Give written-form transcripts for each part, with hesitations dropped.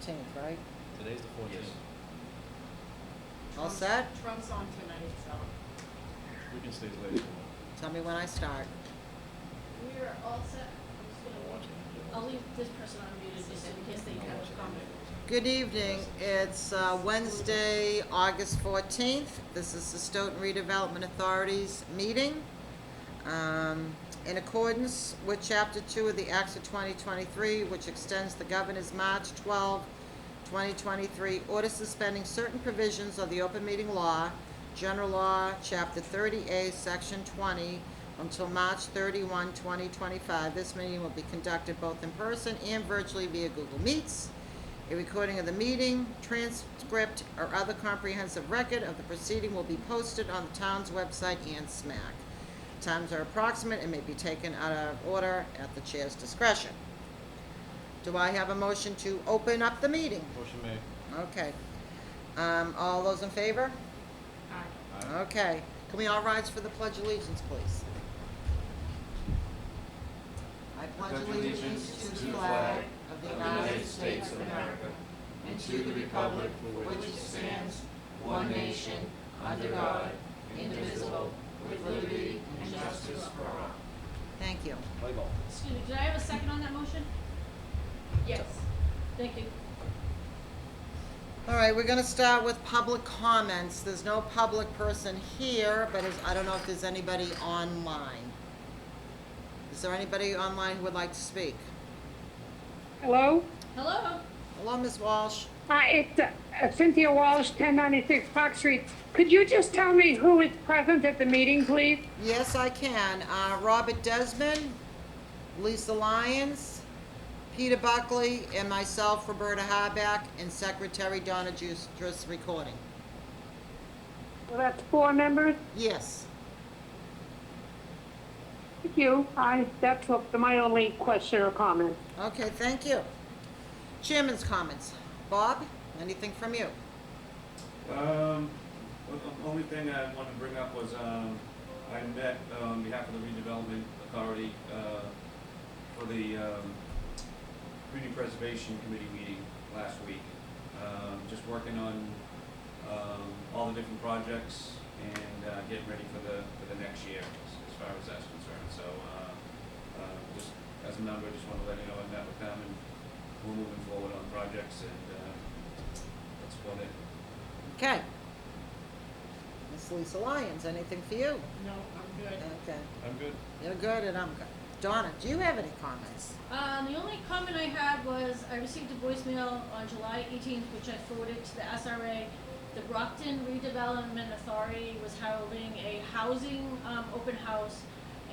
14th, right? Today's the 14th. All set? Trump's on tonight, so. We can stay late. Tell me when I start. We're all set. I'm just gonna, I'll leave this person unmuted just in case they have a comment. Good evening. It's Wednesday, August 14th. This is the Stoughton Redevelopment Authority's meeting. In accordance with Chapter 2 of the Acts of 2023, which extends the Governor's March 12, 2023 order suspending certain provisions of the open meeting law, General Law, Chapter 30A, Section 20, until March 31, 2025. This meeting will be conducted both in person and virtually via Google Meets. A recording of the meeting, transcript, or other comprehensive record of the proceeding will be posted on the town's website and SMAC. Times are approximate and may be taken out of order at the chair's discretion. Do I have a motion to open up the meeting? Motion made. Okay. All those in favor? Aye. Aye. Okay. Can we all rise for the Pledge of Allegiance, please? I pledge allegiance to the flag of the United States of America and to the republic for which it stands, one nation, under God, indivisible, with liberty and justice for all. Thank you. Play ball. Excuse me, did I have a second on that motion? Yes. Thank you. All right, we're gonna start with public comments. There's no public person here, but I don't know if there's anybody online. Is there anybody online who would like to speak? Hello? Hello? Hello, Ms. Walsh. It's Cynthia Walsh, 1096 Park Street. Could you just tell me who is present at the meeting, please? Yes, I can. Robert Desmond, Lisa Lyons, Peter Buckley, and myself, Roberta Harback, and Secretary Donna Just recording. Well, that's 4 members. Yes. Thank you. That's my only question or comment. Okay, thank you. Chairman's comments. Bob, anything from you? Well, the only thing I wanted to bring up was, I met on behalf of the Redevelopment Authority, for the, Community Preservation Committee meeting last week. Just working on, all the different projects and, getting ready for the next year as far as that's concerned. So, just as a member, just want to let you know I met with them and we're moving forward on projects and, that's about it. Okay. Miss Lisa Lyons, anything for you? No, I'm good. Okay. I'm good. You're good and I'm good. Donna, do you have any comments? The only comment I had was I received a voicemail on July 18th, which I forwarded to the SRA. The Brockton Redevelopment Authority was holding a housing open house,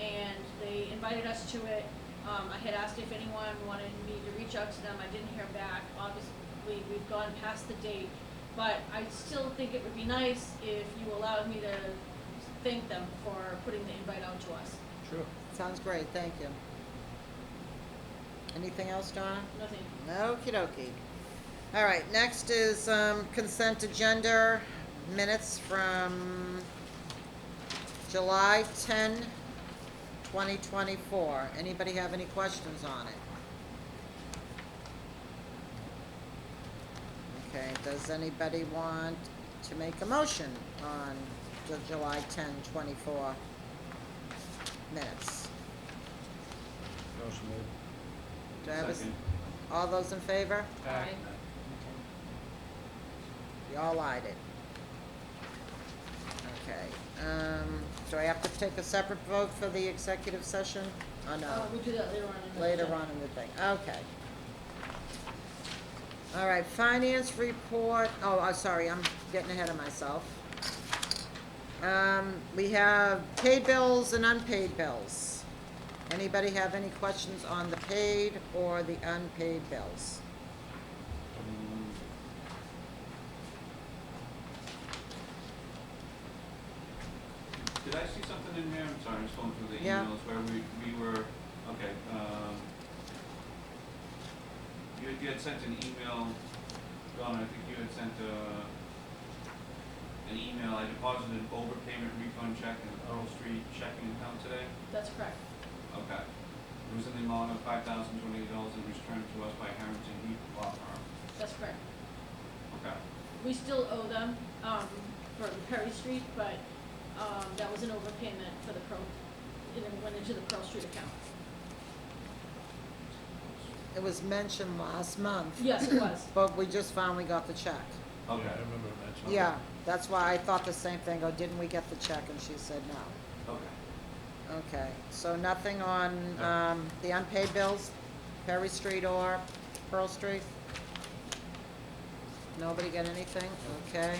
and they invited us to it. I had asked if anyone wanted me to reach out to them. I didn't hear back. Obviously, we've gone past the date, but I still think it would be nice if you allowed me to thank them for putting the invite out to us. Sure. Sounds great, thank you. Anything else, Donna? Nothing. Okie dokie. All right, next is consent agenda minutes from July 10, 2024. Anybody have any questions on it? Okay, does anybody want to make a motion on the July 10, 24 minutes? Motion made. Do I have a Second. all those in favor? Aye. We all eyed it. Okay, do I have to take a separate vote for the executive session? Oh, no, We'll do that later on in the later agenda. on in the thing, okay. All right, finance report, sorry, I'm getting ahead of myself. We have paid bills and unpaid bills. Anybody have any questions on the paid or the unpaid bills? Did I see something in there? I'm sorry, I'm just going through the Yeah. emails where we were, okay, you had sent an email, Donna, I think you had sent an email, I deposited an overpayment refund check in the Pearl Street checking account today. That's correct. Okay. It was in the amount of $5,028 and returned to us by Harrington Heath Law Firm. That's correct. Okay. We still owe them, for the Perry Street, but, that was an overpayment for the Pearl, and it went into the Pearl Street account. It was mentioned last month, Yes, it was. but we just finally got the check. Okay. Yeah, I remember mentioning. Yeah, that's why I thought the same thing. Oh, didn't we get the check? And she said no. Okay. Okay, so nothing on, the unpaid bills, Perry Street or Pearl Street? Nobody get anything? Okay.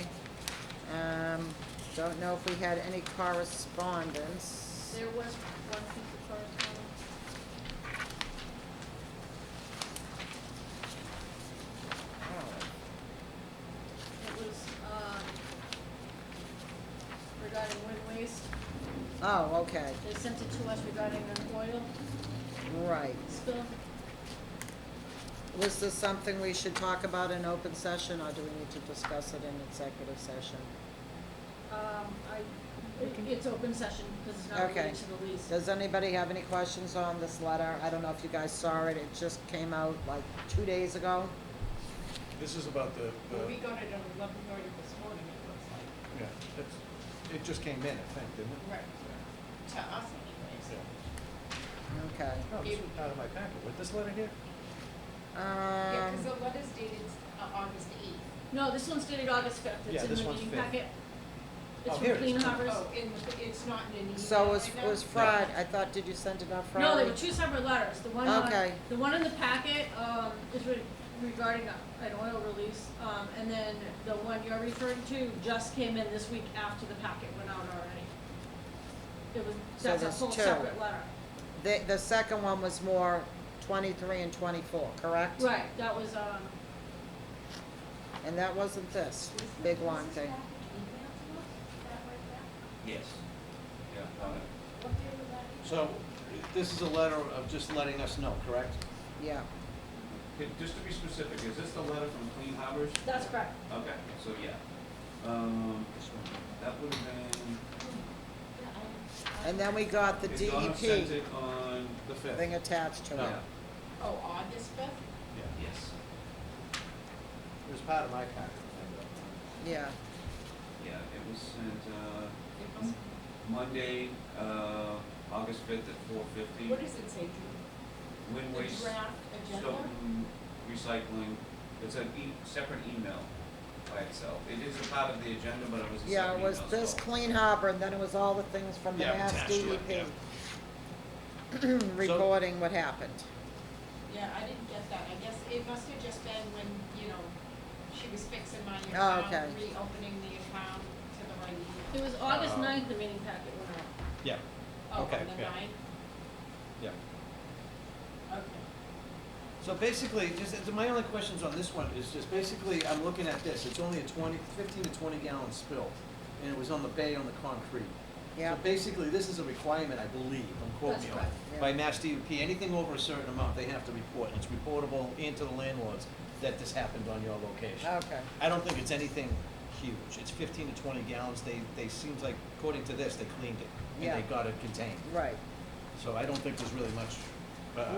Don't know if we had any correspondence. There was one piece of correspondence. It was, regarding wind waste. Oh, okay, They sent it to us regarding an oil right. spill. Was this something we should talk about in open session, or do we need to discuss it in executive session? It's open session, because it's not Okay. related to the lease. Does anybody have any questions on this letter? I don't know if you guys saw it, it just came out like 2 days ago. This is about the, Well, we got it at 11:30 this morning, it looks like. yeah, it just came in, I think, didn't it? Right. To us anyways. Yeah. Okay. No, this was part of my packet. With this letter here? Yeah, because the letter's dated August 8th. No, this one's dated August 5th. Yeah, It's in this the one's meeting 5th. packet. It's Oh, from here it Clean is. Harbors. Oh, it's not in an email So right now? was Friday, I thought, did you send it out Friday? No, there were two separate letters. The one Okay. the one in the packet, is regarding an oil release, and then the one you're referring to just came in this week after the packet went out already. It was, So that's a there's whole two. separate letter. The second one was more 23 and 24, correct? Right, that was, And that wasn't this big long thing. Yes. Yeah, got it. What day was that? So, this is a letter of just letting us know, correct? Yeah. Okay, just to be specific, is this the letter from Clean Harbors? that's correct. Okay, so yeah. That would have been, And then we got the Donna sent DEP it on, The fifth. thing attached to it. yeah, Oh, August 5th? Yeah. yes, It was part of my packet. Yeah. yeah, it was sent, It must, Monday, August 5th at 4:50. what does it say, Drew? Wind The waste, draft agenda? Stoughton recycling, it's a separate email by itself. It is a part of the agenda, but it was a Yeah, separate it was email, this so- Clean Harbor, and then it was all the things from the Yeah, Mass attached to it, DEP. Recording what happened. Yeah, I didn't get that. I guess it must have just been when, she was fixing my Oh, account, okay. reopening the account to the right email. It was August 9th, the meeting packet went out. Yeah, Oh, okay, on the yeah. 9th? yeah. Okay. So basically, my only questions on this one is just basically, I'm looking at this, it's only a 15 to 20 gallon spill, and it was on the bay on the concrete. Yeah. So basically, this is a requirement, I believe, don't quote That's me on correct. it, by Mass DEP, anything over a certain amount, they have to report, and it's reportable into the landlords that this happened on your location. Okay. I don't think it's anything huge, it's 15 to 20 gallons, they seems like, according to this, they cleaned it, Yeah. and they got it contained. Right. So I don't think there's really much,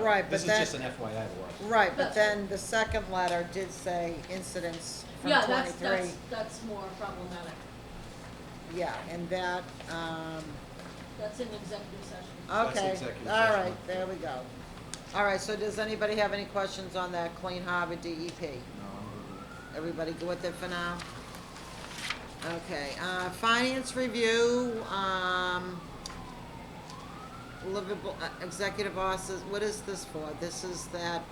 Right, this but is that- just an FYI to us. Right, but That's then the second letter did say incidents from Yeah, 23. that's more problematic. Yeah, and that, That's in executive session. That's okay, executive all session. right, there we go. All right, so does anybody have any questions on that Clean Harbor DEP? No, I'm good with it. Everybody good with it for now? Okay, finance review, livable, executive offices, what is this for? This is that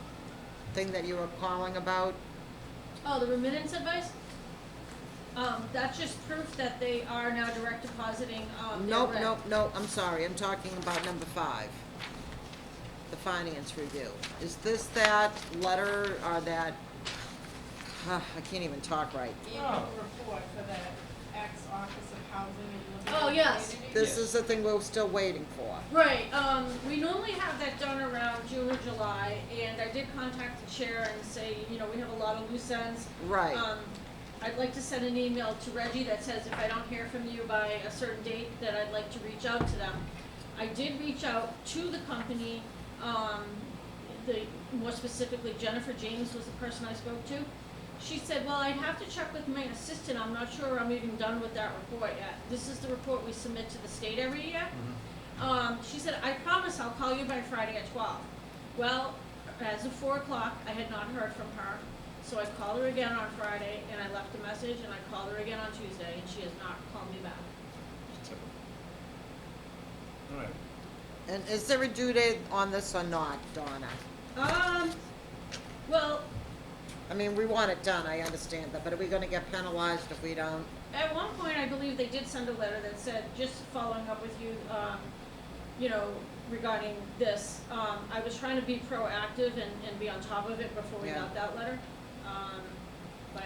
thing that you were calling about? Oh, the remittance advice? That's just proof that they are now direct depositing, their Nope, rent. nope, I'm sorry, I'm talking about number 5. The finance review. Is this that letter or that, I can't even talk right. Annual report for the ex-Office of Housing and Living. Oh, yes. Communities. This is the thing we're still waiting for. Right, we normally have that done around June or July, and I did contact the chair and say, we have a lot of loose ends. Right. I'd like to send an email to Reggie that says if I don't hear from you by a certain date, that I'd like to reach out to them. I did reach out to the company, more specifically Jennifer James was the person I spoke to. She said, well, I'd have to check with my assistant, I'm not sure I'm even done with that report yet. This is the report we submit to the state every year. She said, I promise I'll call you by Friday at 12. Well, as of 4 o'clock, I had not heard from her, so I called her again on Friday, and I left a message, and I called her again on Tuesday, and she has not called me back. All right. And is there a due date on this or not, Donna? Well, I mean, we want it done, I understand that, but are we gonna get penalized if we don't? at one point, I believe they did send a letter that said, just following up with you, you know, regarding this. I was trying to be proactive and be on top of it before we Yeah. got that letter. But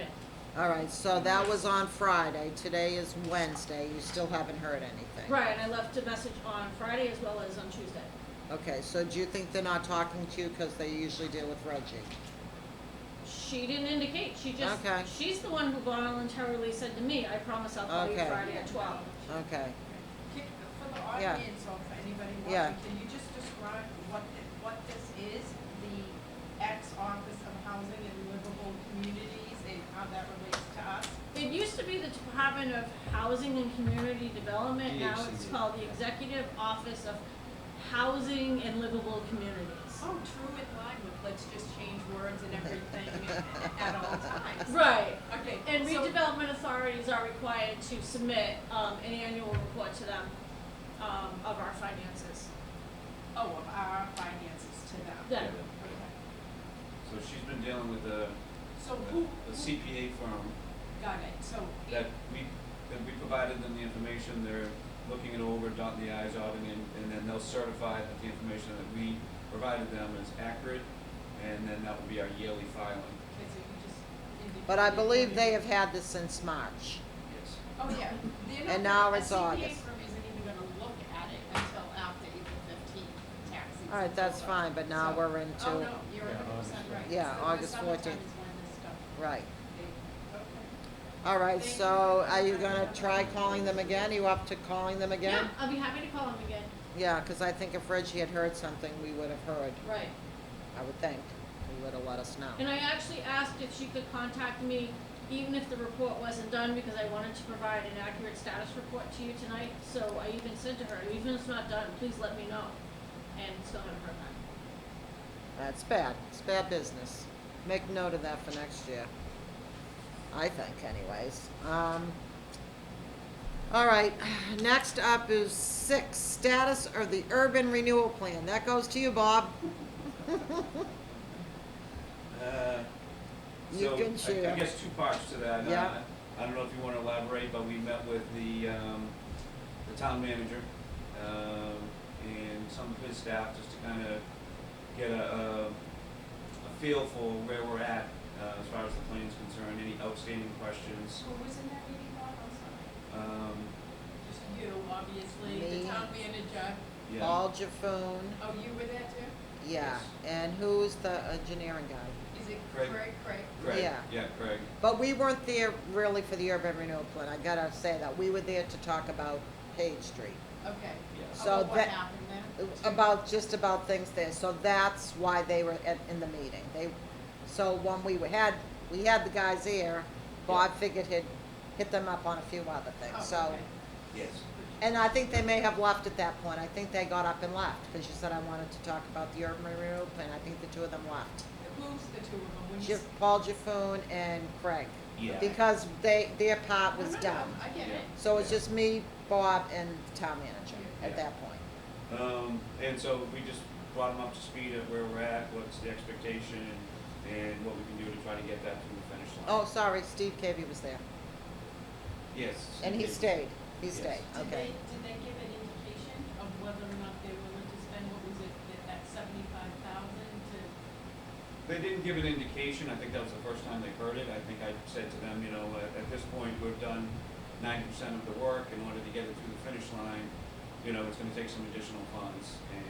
All right, so that was on Friday, today is Wednesday, you still haven't heard anything? right, and I left a message on Friday as well as on Tuesday. Okay, so do you think they're not talking to you because they usually deal with Reggie? She didn't indicate, Okay. she's the one who voluntarily said to me, I promise I'll call you Okay. Friday at 12. Okay, For the Yeah. audience or for anybody Yeah. watching, can you just describe what this is? The ex-Office of Housing and Livable Communities and how that relates to us? It used to be the Department of Housing and Community Development, now it's DHCD. called the Executive Office of Housing and Livable Communities. Oh, true in line with let's just change words and everything at all times. Right, Okay, and so- redevelopment authorities are required to submit, an annual report to them, of our finances. Oh, of our finances to them. Them. Okay. So she's been dealing with So who, the CPA firm got it, so. that we provided them the information, they're looking it over, dotting the i's, dotting in, and then they'll certify that the information that we provided them is accurate, and then that will be our yearly filing. Okay, so you just indicated. but I believe they have had this since March. Yes. Oh, yeah. They're not And now gonna- it's A August. CPA firm isn't even gonna look at it until after April 15th, tax season. All right, that's fine, but now So- we're into, Oh, no, you're Yeah, 100% right. Yeah, So the August summertime 14th. is when this stuff, right. okay. All right, Thank so you. are you gonna try calling them again? Are you up to calling them again? Yeah, I'll be happy to call them again. Yeah, 'cause I think if Reggie had heard something, we would have heard, Right. I would think. He would have let us know. And I actually asked if she could contact me, even if the report wasn't done, because I wanted to provide an accurate status report to you tonight. So I even said to her, even if it's not done, please let me know. And still haven't heard back. That's bad. It's bad business. Make note of that for next year. I think anyways. All right, next up is 6, status of the urban renewal plan. That goes to you, Bob. You So, can share. I guess two parts to that. Yeah. I don't know if you wanna elaborate, but we met with the town manager, and some of his staff, just to kinda get a feel for where we're at, as far as the plan's concerned, any outstanding questions. Who was in that meeting, Bob? I'm sorry. Just you, obviously, Me. the town manager. Yeah. Paul Jaffoon, Oh, you were there too? yeah, and who's the engineering guy? Is it Craig. Craig? Craig, Yeah. yeah, Craig. But we weren't there really for the urban renewal plan, I gotta say that. We were there to talk about Page Street. Okay. Yes. So About what that- happened there? Just about things there, so that's why they were in the meeting. So when we had the guys there, Bob figured he'd hit them up on a few other Oh, things, so. okay. Yes. And I think they may have left at that point, I think they got up and left, because you said I wanted to talk about the urban renewal plan, I think the two of them left. Who's the two of them? When you Paul Jaffoon and Craig. Yeah. Because their part was No, no, no, done. I get it. So it's just me, Bob, and the town manager Yeah. at that point. And so we just brought them up to speed at where we're at, what's the expectation, and what we can do to try to get that to the finish line. Oh, sorry, Steve Cavey was there, Yes. and he stayed, he Yes. stayed, okay. Did they give an indication of whether or not they were willing to spend, what was it, that 75,000 to? They didn't give an indication, I think that was the first time they heard it, I think I said to them, you know, at this point, we've done 90% of the work, in order to get it to the finish line, you know, it's gonna take some additional funds, and,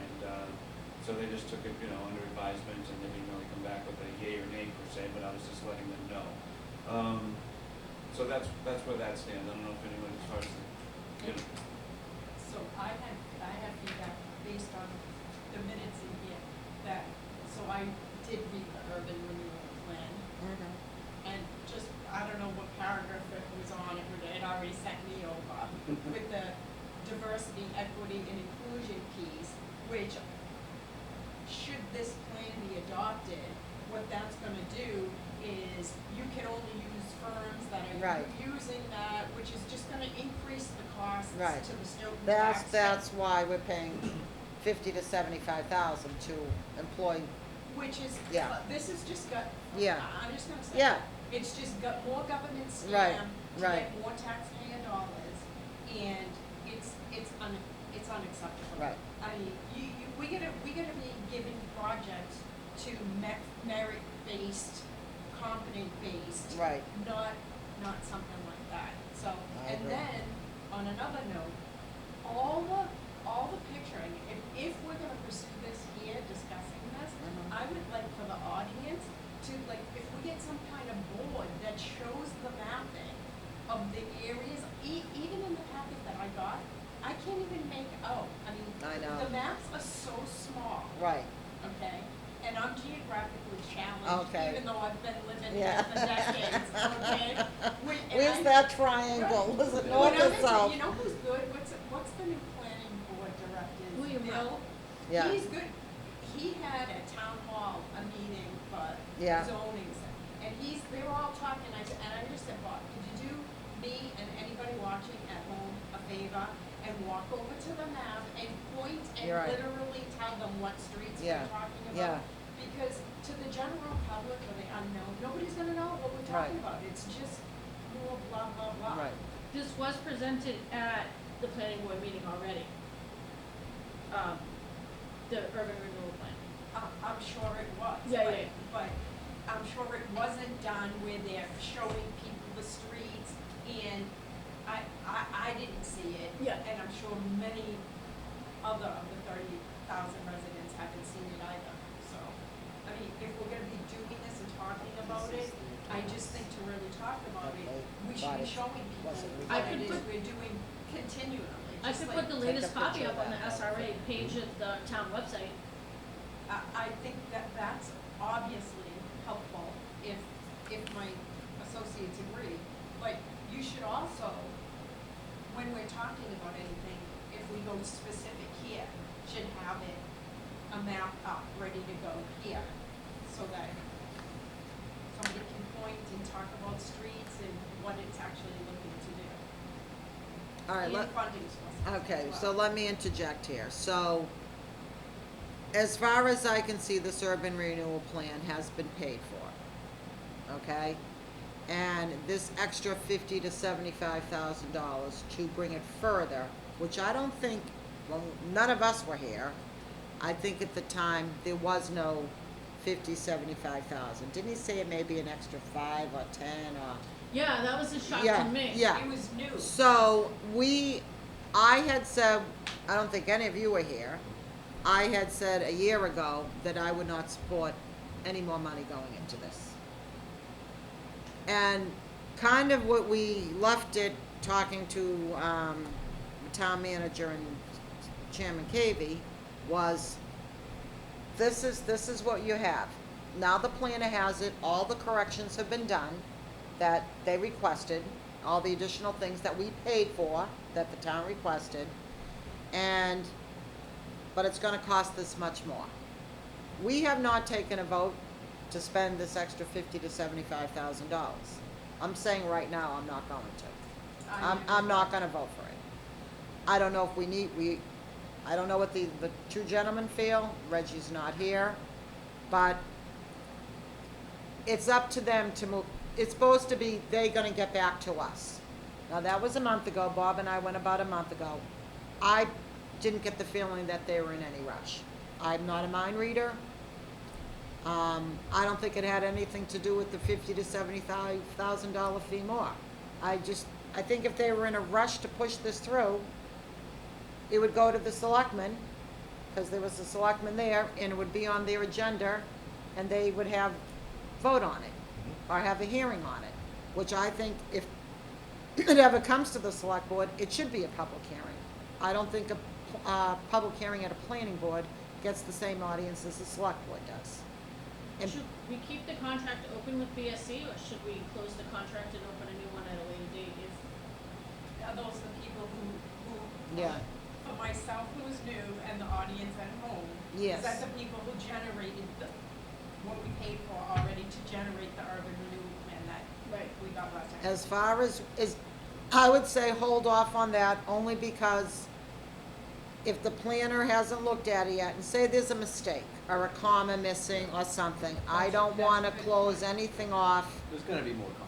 so they just took it, you know, under advisement, and they didn't really come back with a yay or nay per se, but I was just letting them know. So that's where that stands, I don't know if anyone, as far as, you know, So I had feedback based on the minutes in here that, so I did read the urban renewal plan, Mhm. and I don't know what paragraph it was on, it had already sent me over, with the diversity, equity, and inclusion piece, which, should this plan be adopted, what that's gonna do is you can only use firms that are Right. using that, which is just gonna increase the costs Right. to the Stoughton That's taxpayer. why we're paying 50 to 75,000 to employ, Which is, Yeah. this is just got, Yeah. I'm just gonna say. Yeah. It's just got more government Right, scam to right. get more taxpayer dollars, and it's unacceptable. Right. I mean, we gotta be giving projects to merit-based, competent-based. Right. Not something like that, so, I and agree. then, on another note, all the picturing, if we're gonna pursue this here, discussing this, Mhm. I would like for the audience to, like, if we get some kind of board that shows the mapping of the areas, even in the packet that I got, I can't even make out, I mean, I know. the maps are so small, right, okay? And I'm geographically challenged, Okay. even though I've been living Yeah. here for decades, okay? And where's I- that triangle, is it north or south? You know who's good? What's the new planning board director? William Bill? Yeah. He's good. He had at town hall a meeting for Yeah. zonings, and they were all talking, and I just said, Bob, could you do me and anybody watching at home a favor and walk over to the map and point and You're right. literally tell them what streets Yeah. we're talking Yeah. about? Because to the general public or the unknown, nobody's gonna know what we're talking Right. about. It's just more blah, blah, blah. Right, This was presented at the planning board meeting already. The urban renewal plan. I'm sure it was. Yeah, but- yeah. But I'm sure it wasn't done where they're showing people the streets, and I didn't see it. Yeah. And I'm sure many other of the 30,000 residents haven't seen it either, so. I mean, if we're gonna be doing this and talking about it, I just think to really talk about it, we should be showing people I what could it is put- we're doing continually. I just could like- put the latest Take a copy picture up of on the that. SRA page of the town website. I think that's obviously helpful if my associates agree, but you should also, when we're talking about anything, if we go specific here, should have it, a map up, ready to go here, so that somebody can point and talk about streets and what it's actually looking to do. all right, And funding sources okay, as so well. let me interject here, so, as far as I can see, this urban renewal plan has been paid for, okay? And this extra $50,000 to $75,000 to bring it further, which I don't think, well, none of us were here. I think at the time, there was no 50, 75,000. Didn't he say it may be an extra 5 or 10 or? Yeah, that was a shock Yeah, to me. yeah. It was new. So I had said, I don't think any of you were here, I had said a year ago that I would not support any more money going into this. And kind of what we left it, talking to the town manager and Chairman Cavey, was this is what you have. Now the planner has it, all the corrections have been done that they requested, all the additional things that we paid for, that the town requested, but it's gonna cost this much more. We have not taken a vote to spend this extra $50,000 to $75,000. I'm saying right now, I'm not going to. I'm not gonna vote for it. I don't know if I don't know what the two gentlemen feel, Reggie's not here, but it's up to them to move, it's supposed to be, they're gonna get back to us. Now, that was a month ago, Bob and I went about a month ago. I didn't get the feeling that they were in any rush. I'm not a mind reader. I don't think it had anything to do with the $50,000 to $75,000 fee more. I think if they were in a rush to push this through, it would go to the selectmen, because there was a selectman there, and it would be on their agenda, and they would vote on it, or have a hearing on it, which I think if it ever comes to the select board, it should be a public hearing. I don't think a public hearing at a planning board gets the same audience as the select board does. And- Should we keep the contract open with BSC, or should we close the contract and open a new one at a later date if? Are those the people who, Yeah. for myself who's new and the audience at home? Yes. Is that the people who generated what we paid for already to generate the urban renewal plan that Right. we got last time? As far as, I would say hold off on that, only because if the planner hasn't looked at it yet, and say there's a mistake, or a comma missing, or something, I don't wanna close anything off. There's gonna be more comments.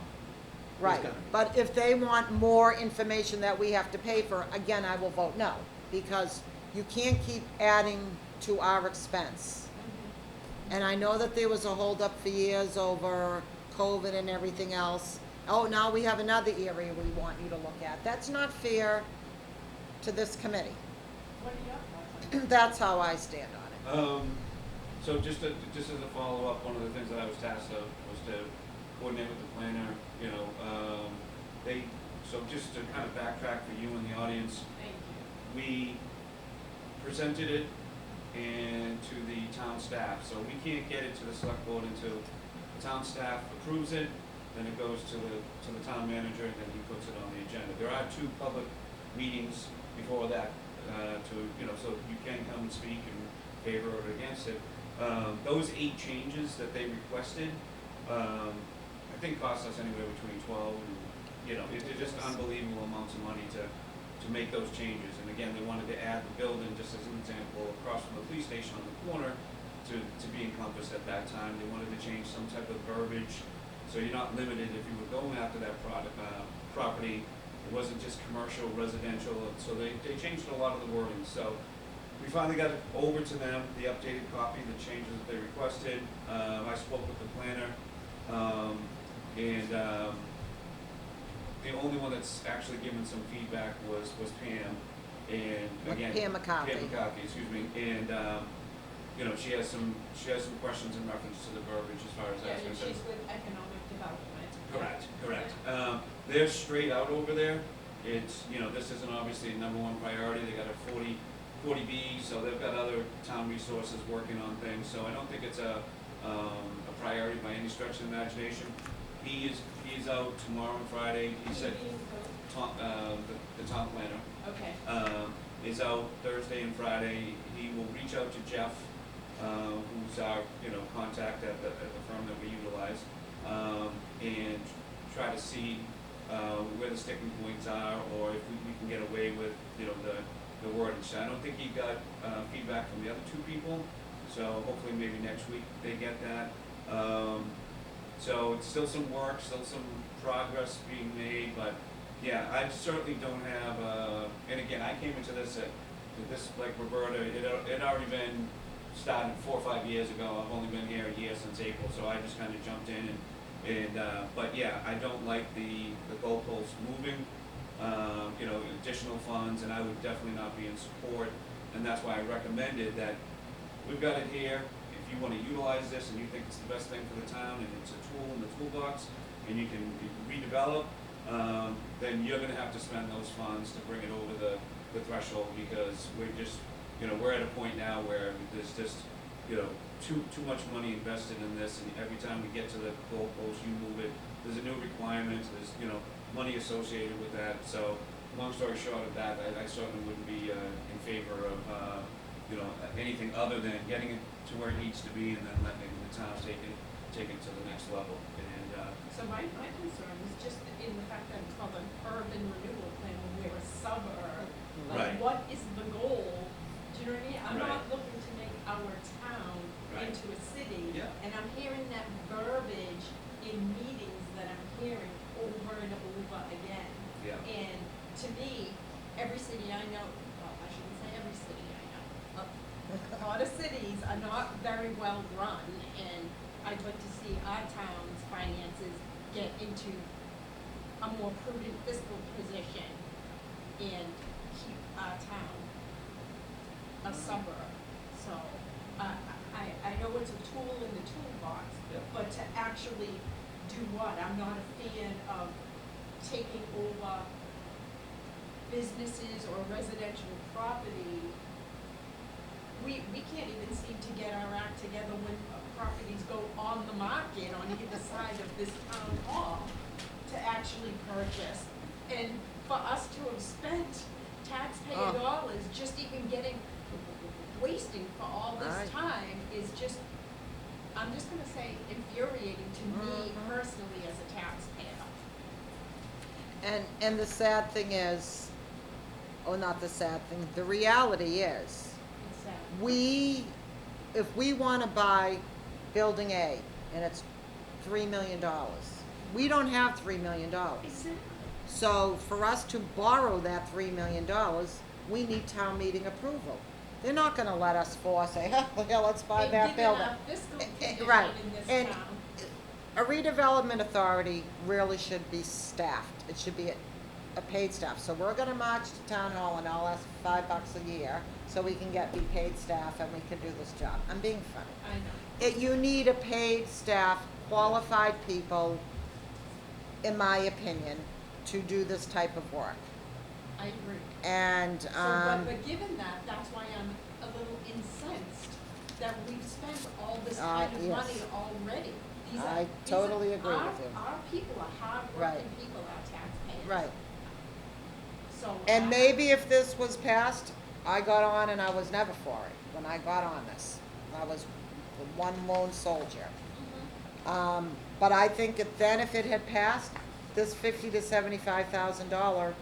Right, gonna be. but if they want more information that we have to pay for, again, I will vote no, because you can't keep adding to our expense. And I know that there was a holdup for years over COVID and everything else. Oh, now we have another area we want you to look at. That's not fair to this committee. What are your thoughts on that? That's how I stand on it. So just as a follow-up, one of the things that I was tasked of was to coordinate with the planner, you know, so just to kind of backtrack for you and the audience, Thank you. we presented it and to the town staff, so we can't get it to the select board until the town staff approves it, then it goes to the town manager, and then he puts it on the agenda. There are 2 public meetings before that, so you can come and speak in favor or against it. Those 8 changes that they requested, I think cost us anywhere between 12 and, they're just unbelievable amounts of money to make those changes. And again, they wanted to add the building, just as an example, across from the police station on the corner to be encompassed at that time. They wanted to change some type of verbiage, so you're not limited if you were going after that property. It wasn't just commercial, residential, and so they changed a lot of the wording. So we finally got it over to them, the updated copy, the changes that they requested. I spoke with the planner, and the only one that's actually given some feedback was Pam, and again. Pam McCarthy. Pam McCarthy, excuse me, and, she has some questions in reference to the verbiage as far as Yeah, that's and concerned. she's with economic development. Correct. They're straight out over there. It's, this isn't obviously a number 1 priority. They got a 40B, so they've got other town resources working on things. So I don't think it's a priority by any stretch of the imagination. He's out tomorrow and Friday. He said the town planner Okay. is out Thursday and Friday. He will reach out to Jeff, who's our contact at the firm that we utilize, and try to see where the sticking points are, or if we can get away with the wording. So I don't think he got feedback from the other 2 people, so hopefully maybe next week they get that. So it's still some work, still some progress being made, but yeah, I certainly don't have, and again, I came into this like Roberta, it had already been started 4 or 5 years ago. I've only been here a year since April, so I just kind of jumped in but yeah, I don't like the goalposts moving, additional funds, and I would definitely not be in support, and that's why I recommended that we've got it here. If you want to utilize this and you think it's the best thing for the town and it's a tool in the toolbox and you can redevelop, then you're going to have to spend those funds to bring it over the threshold, because we're just, we're at a point now where there's just, too much money invested in this, and every time we get to the goalpost, you move it, there's a new requirement, there's, money associated with that. So long story short of that, I certainly wouldn't be in favor of, anything other than getting it to where it needs to be and then letting the town take it to the next level. And So my concern is just in the fact that it's called an urban renewal plan when we're a suburb. Right. Like, what is the goal? Do you know what I mean? I'm Right. not looking to make our town Right. into a city. Yeah. And I'm hearing that verbiage in meetings that I'm hearing over and over again. Yeah. And to me, every city I know, well, I shouldn't say every city I know, a lot of cities are not very well run, and I'd like to see our town's finances get into a more prudent fiscal position and keep our town a suburb. So, I know it's a tool in the toolbox, Yeah. but to actually do what? I'm not a fan of taking over businesses or residential property we can't even seem to get our act together when properties go on the market on either side of this town hall to actually purchase. And for us to have spent taxpayer Oh. dollars just even wasting for all Aye. this time is just, I'm just gonna say infuriating to me Mhm. personally as a taxpayer. And the sad thing is, oh, not the sad thing, the reality is, It's sad. if we wanna buy building A, and it's $3 million, we don't have $3 million. Exactly. So for us to borrow that $3 million, we need town meeting approval. They're not gonna let us force, say, yeah, let's buy that building. They've given a fiscal Eh, condition right, in this and- town. A redevelopment authority really should be staffed. It should be a paid staff. So we're gonna march to town hall and I'll ask $5 a year so we can be paid staff and we can do this job. I'm being funny. I know. You need a paid staff, qualified people, in my opinion, to do this type of work. I agree. And, So, but given that, that's why I'm a little incensed that we've spent all this kind of yes. money already. I totally agree with you. Our people are hardworking Right. people, our taxpayers. right. So. And maybe if this was passed, I got on and I was never for it when I got on this. I was one lone soldier. But I think if it had passed, this $50,000 to $75,000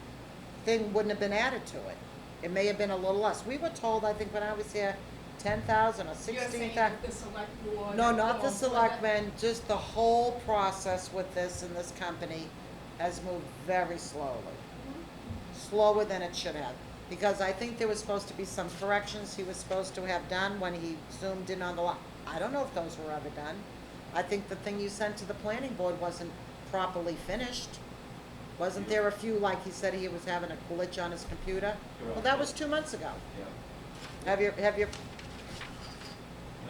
thing wouldn't have been added to it. It may have been a little less. We were told, I think when I was here, 10,000 or You're saying 16,000. that the select board. No, not the or- selectmen, just the whole process with this and this company has moved very slowly. Slower than it should have. Because I think there was supposed to be some corrections he was supposed to have done when he zoomed in on the lot. I don't know if those were ever done. I think the thing you sent to the planning board wasn't properly finished. Wasn't there a few, like he said he was having a glitch on his computer? Well, that was 2 months ago. Yeah. Have you, No,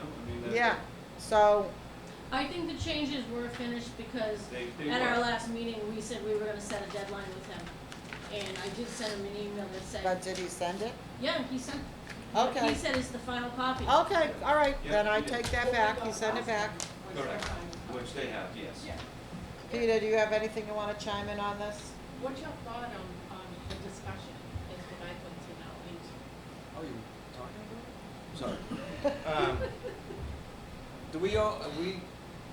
I mean, that's. yeah, so, I think the changes were finished because They at our were. last meeting, we said we were gonna set a deadline with him. And I did send him an email that said, but did he send it? yeah, he sent, what Okay. he said is the final copy. Okay, all right, Yeah, then I he did. take that back, he sent it back. Correct, which they have, yes. Yeah. Peter, do you have anything you wanna chime in on this? What's your thought on the discussion is what I'd like to know. Oh, you talking about it? Sorry.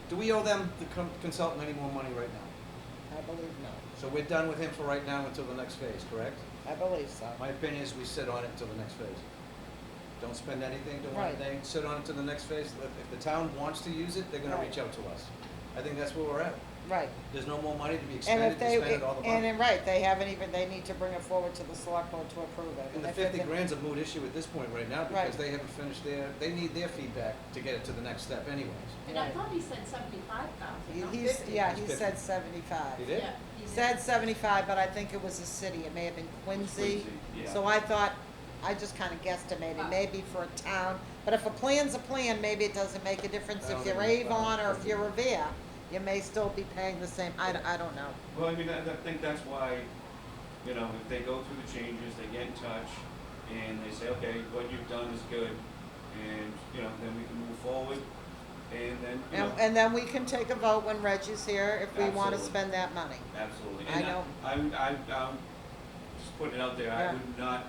Do we owe them, the consultant, any more money right now? I believe no. So we're done with him for right now until the next phase, correct? I believe so. My opinion is we sit on it until the next phase. Don't spend anything, don't want Right. anything, sit on it till the next phase. If the town wants to use it, they're gonna Right. reach out to us. I think that's where we're at. Right. There's no more money to be And expended, if to they, spend it all the and money. then, right, they haven't even, they need to bring it forward to the select board to approve it. And the if they 50 can- grand's a moot issue at this point right now because Right. they haven't finished they need their feedback to get it to the next step anyways. And I Right. thought he said 75,000, not He's, 50. yeah, It's he 50. said 75. He did? Yeah, he did. Said 75, but I think it was a city, it may have been Quincy. Quincy, yeah. So I thought, I just kinda guesstimated, maybe for a town, but if a plan's a plan, maybe it doesn't make a difference I if don't you're think it's Avon or valid. if you're Revere. You may still be paying the same, I don't know. Well, I mean, I think that's why, you know, if they go through the changes, they get in touch, and they say, okay, what you've done is good, and, you know, then we can move forward, and then, you know. And then we can take a vote when Reggie's here if we wanna Absolutely. spend that money. Absolutely. I know. I'm just putting it out there, Yeah. I would not,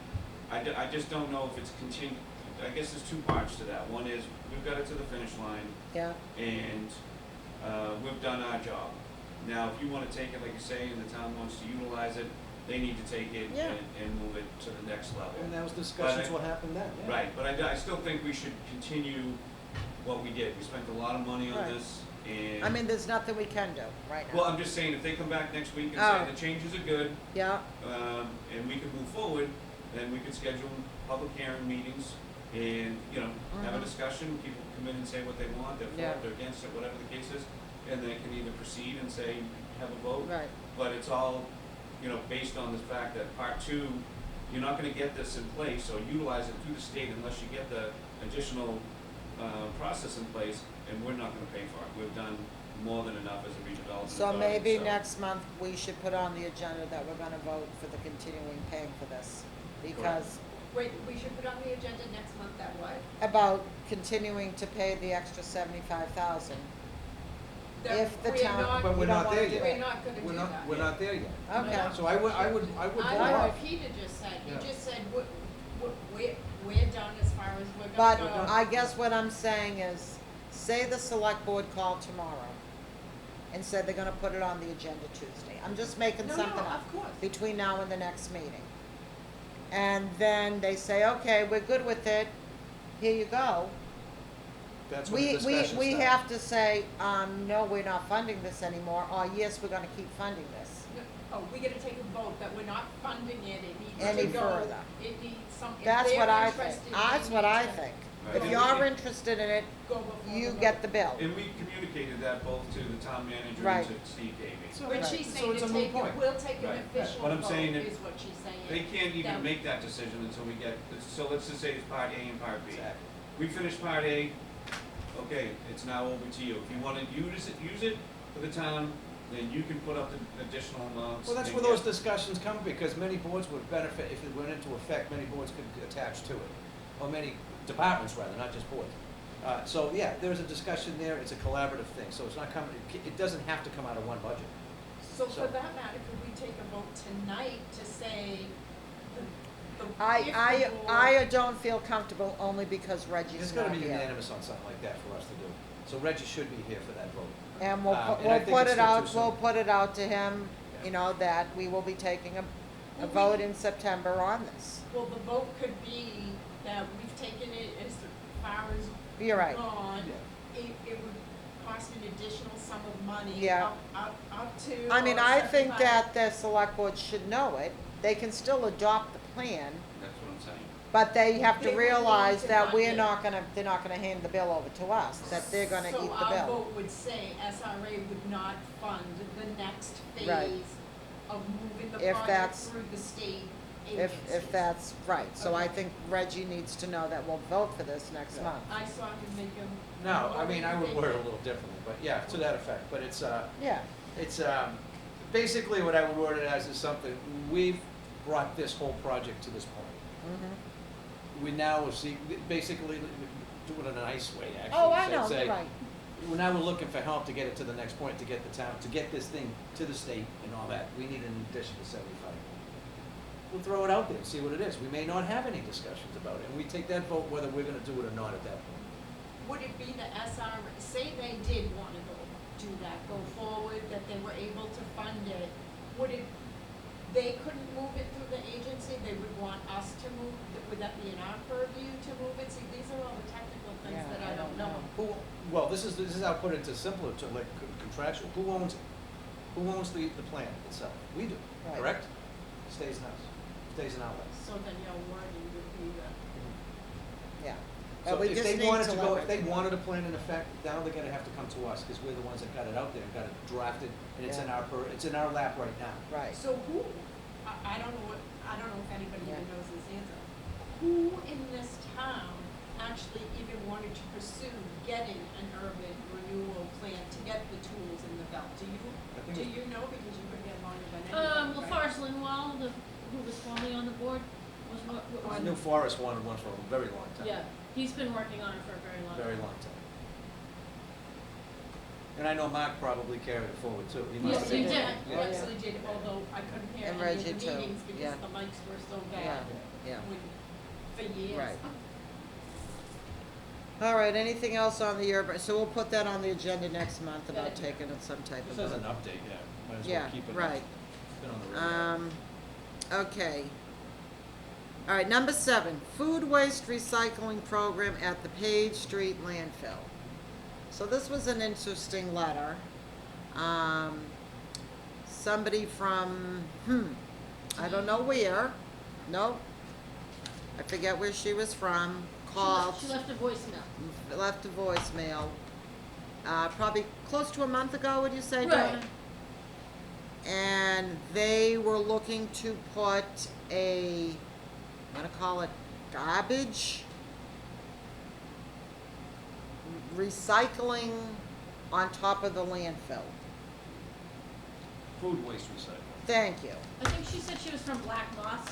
I just don't know if it's I guess there's two parts to that. One is, we've got it to the finish line, Yeah, and, we've done our job. Now, if you wanna take it, like you say, and the town wants to utilize it, they need to take it Yeah. and move it to the next level. And that was discussions But I- what happened then, yeah. Right, but I still think we should continue what we did. We spent a lot of money on Right. this, and. I mean, there's nothing we can do right now. Well, I'm just saying, if they come back next week and Oh. say the changes are good, Yeah, and we can move forward, then we could schedule public hearing meetings and, you know, have a Mhm. discussion, people come in and say what they want, they're for Yeah. it, they're against it, whatever the case is, and they can either proceed and say, have a vote. right, But it's all, you know, based on the fact that part two, you're not gonna get this in place or utilize it through the state unless you get the additional, process in place, and we're not gonna pay for it. We've done more than enough as a redevelopment so authority, maybe so- next month we should put on the agenda that we're gonna vote for the continuing paying for this. Because Wait, we should put on the agenda next month that what? About continuing to pay the extra 75,000. That If the we're town- not- But we're You don't not wanna there do yet. We're not gonna do We're that. not, we're not there yet. Okay. So I would I hold like off. what Peter just said, you Yeah. just said, We're done as far as we're But gonna go. I guess what I'm saying is, say the select board called tomorrow and said they're gonna put it on the agenda Tuesday. I'm just making No, something no, up. of course. Between now and the next meeting. And then they say, okay, we're good with it, here you go. That's when the discussion We starts. have to say, no, we're not funding this anymore, or yes, we're gonna keep funding this. Oh, we gotta take a vote that we're not funding it, it needs Any to go. further. It needs some, if That's what they're I think, interested, that's they what need I to think. Right. If And you're we- interested in it, go before you the get vote. the bill. And we communicated that both to the town manager Right. and to Steve Davey. So But it's- she's so saying it's to a moot take, point. we'll take an Right. official What I'm saying vote, is is what she's saying. They can't even That- make that decision until we get, so let's just say it's part A and part B. Exactly. We finish part A, okay, it's now over to you. If you wanna use it for the town, then you can put up the additional amounts. Well, that's and where those get- discussions come, because many boards would benefit if it went into effect, many boards could attach to it. Or many departments rather, not just boards. So, yeah, there's a discussion there, it's a collaborative thing, so it's not coming, it doesn't have to come out of one budget. So So- for that matter, could we take a vote tonight to say the, if the I don't feel comfortable only because Reggie's It's gotta not be here. unanimous on something like that for us to do. So Reggie should be here for that vote. And we'll, And I we'll think put it's it still out, too we'll soon. put it out to him, you know, that we will be taking a Well, vote in September on this. Well, the vote could be that we've taken it as far as You're right. gone. Yeah. It would cost an additional sum of money. Yeah. Up to. I mean, or I think 75. that the select board should know it. They can still adopt the plan, That's what I'm saying. but they have They to would realize need to that fund we're it. not gonna, they're not gonna hand the bill over to us, that they're gonna eat the So our bill. vote would say SRA would not fund the next Right. phase of moving the If project that's- through the state agencies. If that's right. So I Okay. think Reggie needs to know that we'll vote for this next Yeah. month. I saw him make him. No, I mean, I would word it a little differently, but yeah, to that effect, but it's, Yeah, basically what I would word it as is something, we've brought this whole project to this point. mhm. We now will see, basically, do it in a nice way, actually. Oh, I Say- know, say, right. Well, now we're looking for help to get it to the next point, to get the town, to get this thing to the state and all that. We need an addition to 75. We'll throw it out there and see what it is. We may not have any discussions about it, and we take that vote whether we're gonna do it or not at that point. Would it be the SRA, say they did wanna do that, go forward, that they were able to fund it, would it, they couldn't move it through the agency, they would want us to move, would that be in our purview to move it? See, these are all the technical things Yeah, that I don't know. Well, this is, I'll put it to simpler, to like contractual. Who owns it? Who owns the plan itself? We do, Right. correct? Stays in us, stays in our life. So then your wording would be the. Yeah. So But we if just they need wanted to to let go, if they Reggie know. wanted a plan in effect, now they're gonna have to come to us, because we're the ones that got it out there, got it drafted, and it's in Yeah. it's in our lap right now. Right. So who, I don't know what, I don't know if anybody even Yeah. knows this answer. Who in this town actually even wanted to pursue getting an urban renewal plan to get the tools in the belt? Do I think you it's- know, because you've been here longer than anybody, Well, right? Forrest Lindwall, who was formerly on the board, was what I was. knew Forrest wanted one for a very long time. Yeah, he's been working on it for a very long time. Very long time. And I know Mark probably carried it forward too. He must Yes, have he been- did. You Yeah. actually did, although I couldn't hear And any of Reggie the too, meetings because yeah. the mics were so Yeah, bad yeah. for years. Right. All right, anything else on the urban, so we'll put that on the agenda next month about Yeah. taking it some type of This is an vote. update, yeah. Might as well Yeah, keep it. right. It's been on the radar. Okay. All right, number 7, food waste recycling program at the Page Street landfill. So this was an interesting letter. Somebody from, I don't know where, nope, I forget where she was from, called. She left a voicemail. Left a voicemail, probably close to a month ago, would you say, Right. Donna? And they were looking to put a, I'm gonna call it garbage recycling on top of the landfill. Food waste recycling. Thank you. I think she said she was from Black Moss.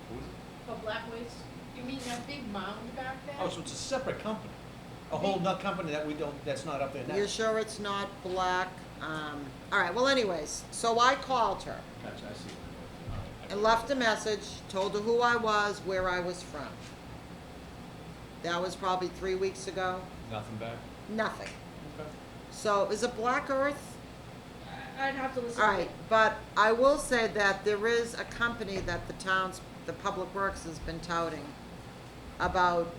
Who is it? for black waste. You mean that big mound back there? Oh, so it's a separate company, a whole nut company that we don't, that's not up there now. You're sure it's not black? All right, well anyways, so I called her Gotcha, I see. All right. and left a message, told her who I was, where I was from. That was probably 3 weeks ago. Nothing back? Nothing. Okay. So is it Black Earth? I'd have to listen. All right, but I will say that there is a company that the Public Works has been touting about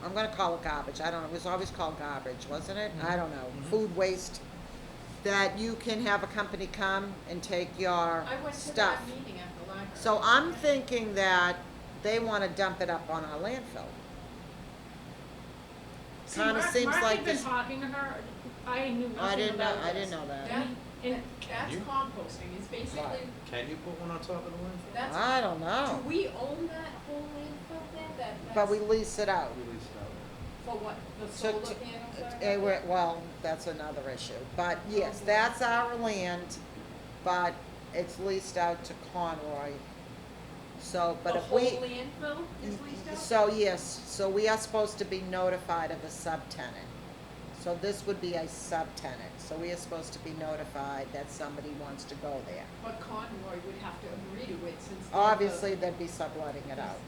I'm gonna call it garbage, I don't know, it was always called garbage, wasn't it? I don't know, food waste, that you can have a company come and take your I went to stuff. that meeting at the library. So I'm thinking that they wanna dump it up on our landfill. See, Kinda Mark- seems Mark like had been this, talking to her, I knew I nothing didn't know, about this. I didn't know that. That, that's you? composting, it's basically, Can you put one on top of the landfill? that's, I don't do know, we own that whole landfill there? but we That's lease it out. Release it out. for what, the So solar to- panels are? Well, that's another issue, but yes, that's our land, but it's leased out to Conroy. So, but The if whole we, landfill is leased out? so yes, so we are supposed to be notified of a subtenant. So this would be a subtenant, so we are supposed to be notified that somebody wants to go there. But Conroy would have to agree to it since. they're the- Obviously, they'd be subletting it out.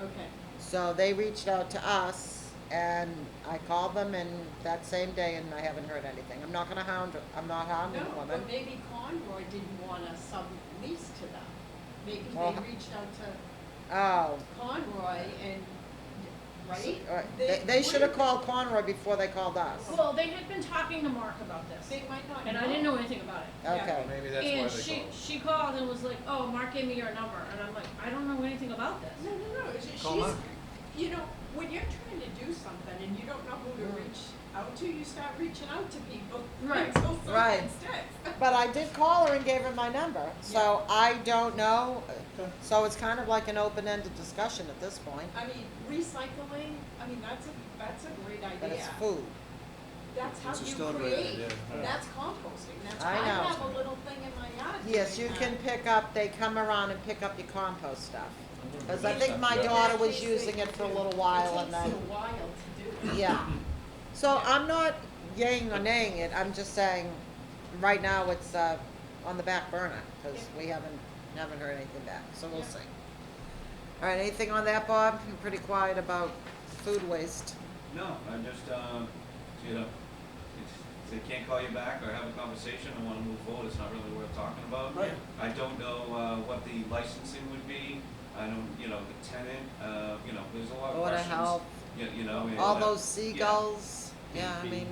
Okay, So they reached out to us, and I called them and that same day, and I haven't heard anything. I'm not gonna I'm not hounding no, the woman. but maybe Conroy didn't want a sublease to them. Maybe Well, they reached out to Oh. Conroy and, right? They should have called Conroy before they called us. Well, they had been talking to Mark about this, They might not and I didn't know anything about it. Okay. Maybe that's why And they called. she called and was like, oh, Mark gave me your number, and I'm like, I don't know anything about this. No, no, no, Call she's, Mark. you know, when you're trying to do something and you don't know who to reach out to, you start reaching out to people Right. until something Right. sticks. But I did call her and gave her my number, so I don't know. Okay. So it's kind of like an open-ended discussion at this point, I mean, recycling, I mean, that's a great idea. but it's food. That's how It's you still a great create, idea, yeah. that's composting, that's, I I know. have a little thing in my yard. Yes, doing you that. can pick up, they come around and pick up your compost stuff. Because I think my Yeah. daughter In was that case, using they it for a do. little while and It then, takes a while to do it. yeah. So I'm not yaying or naying it, I'm just saying, right now it's, on the back burner, because we haven't heard anything back, so we'll see. All right, anything on that, Bob? You're pretty quiet about food waste. No, I'm just, you know, if they can't call you back or have a conversation and wanna move forward, it's not really worth talking about. Right. I don't know, what the licensing would be, I don't, you know, the tenant, you know, there's a lot of Board of questions. Health, You know, and, all those seagulls, yeah, I Be- mean,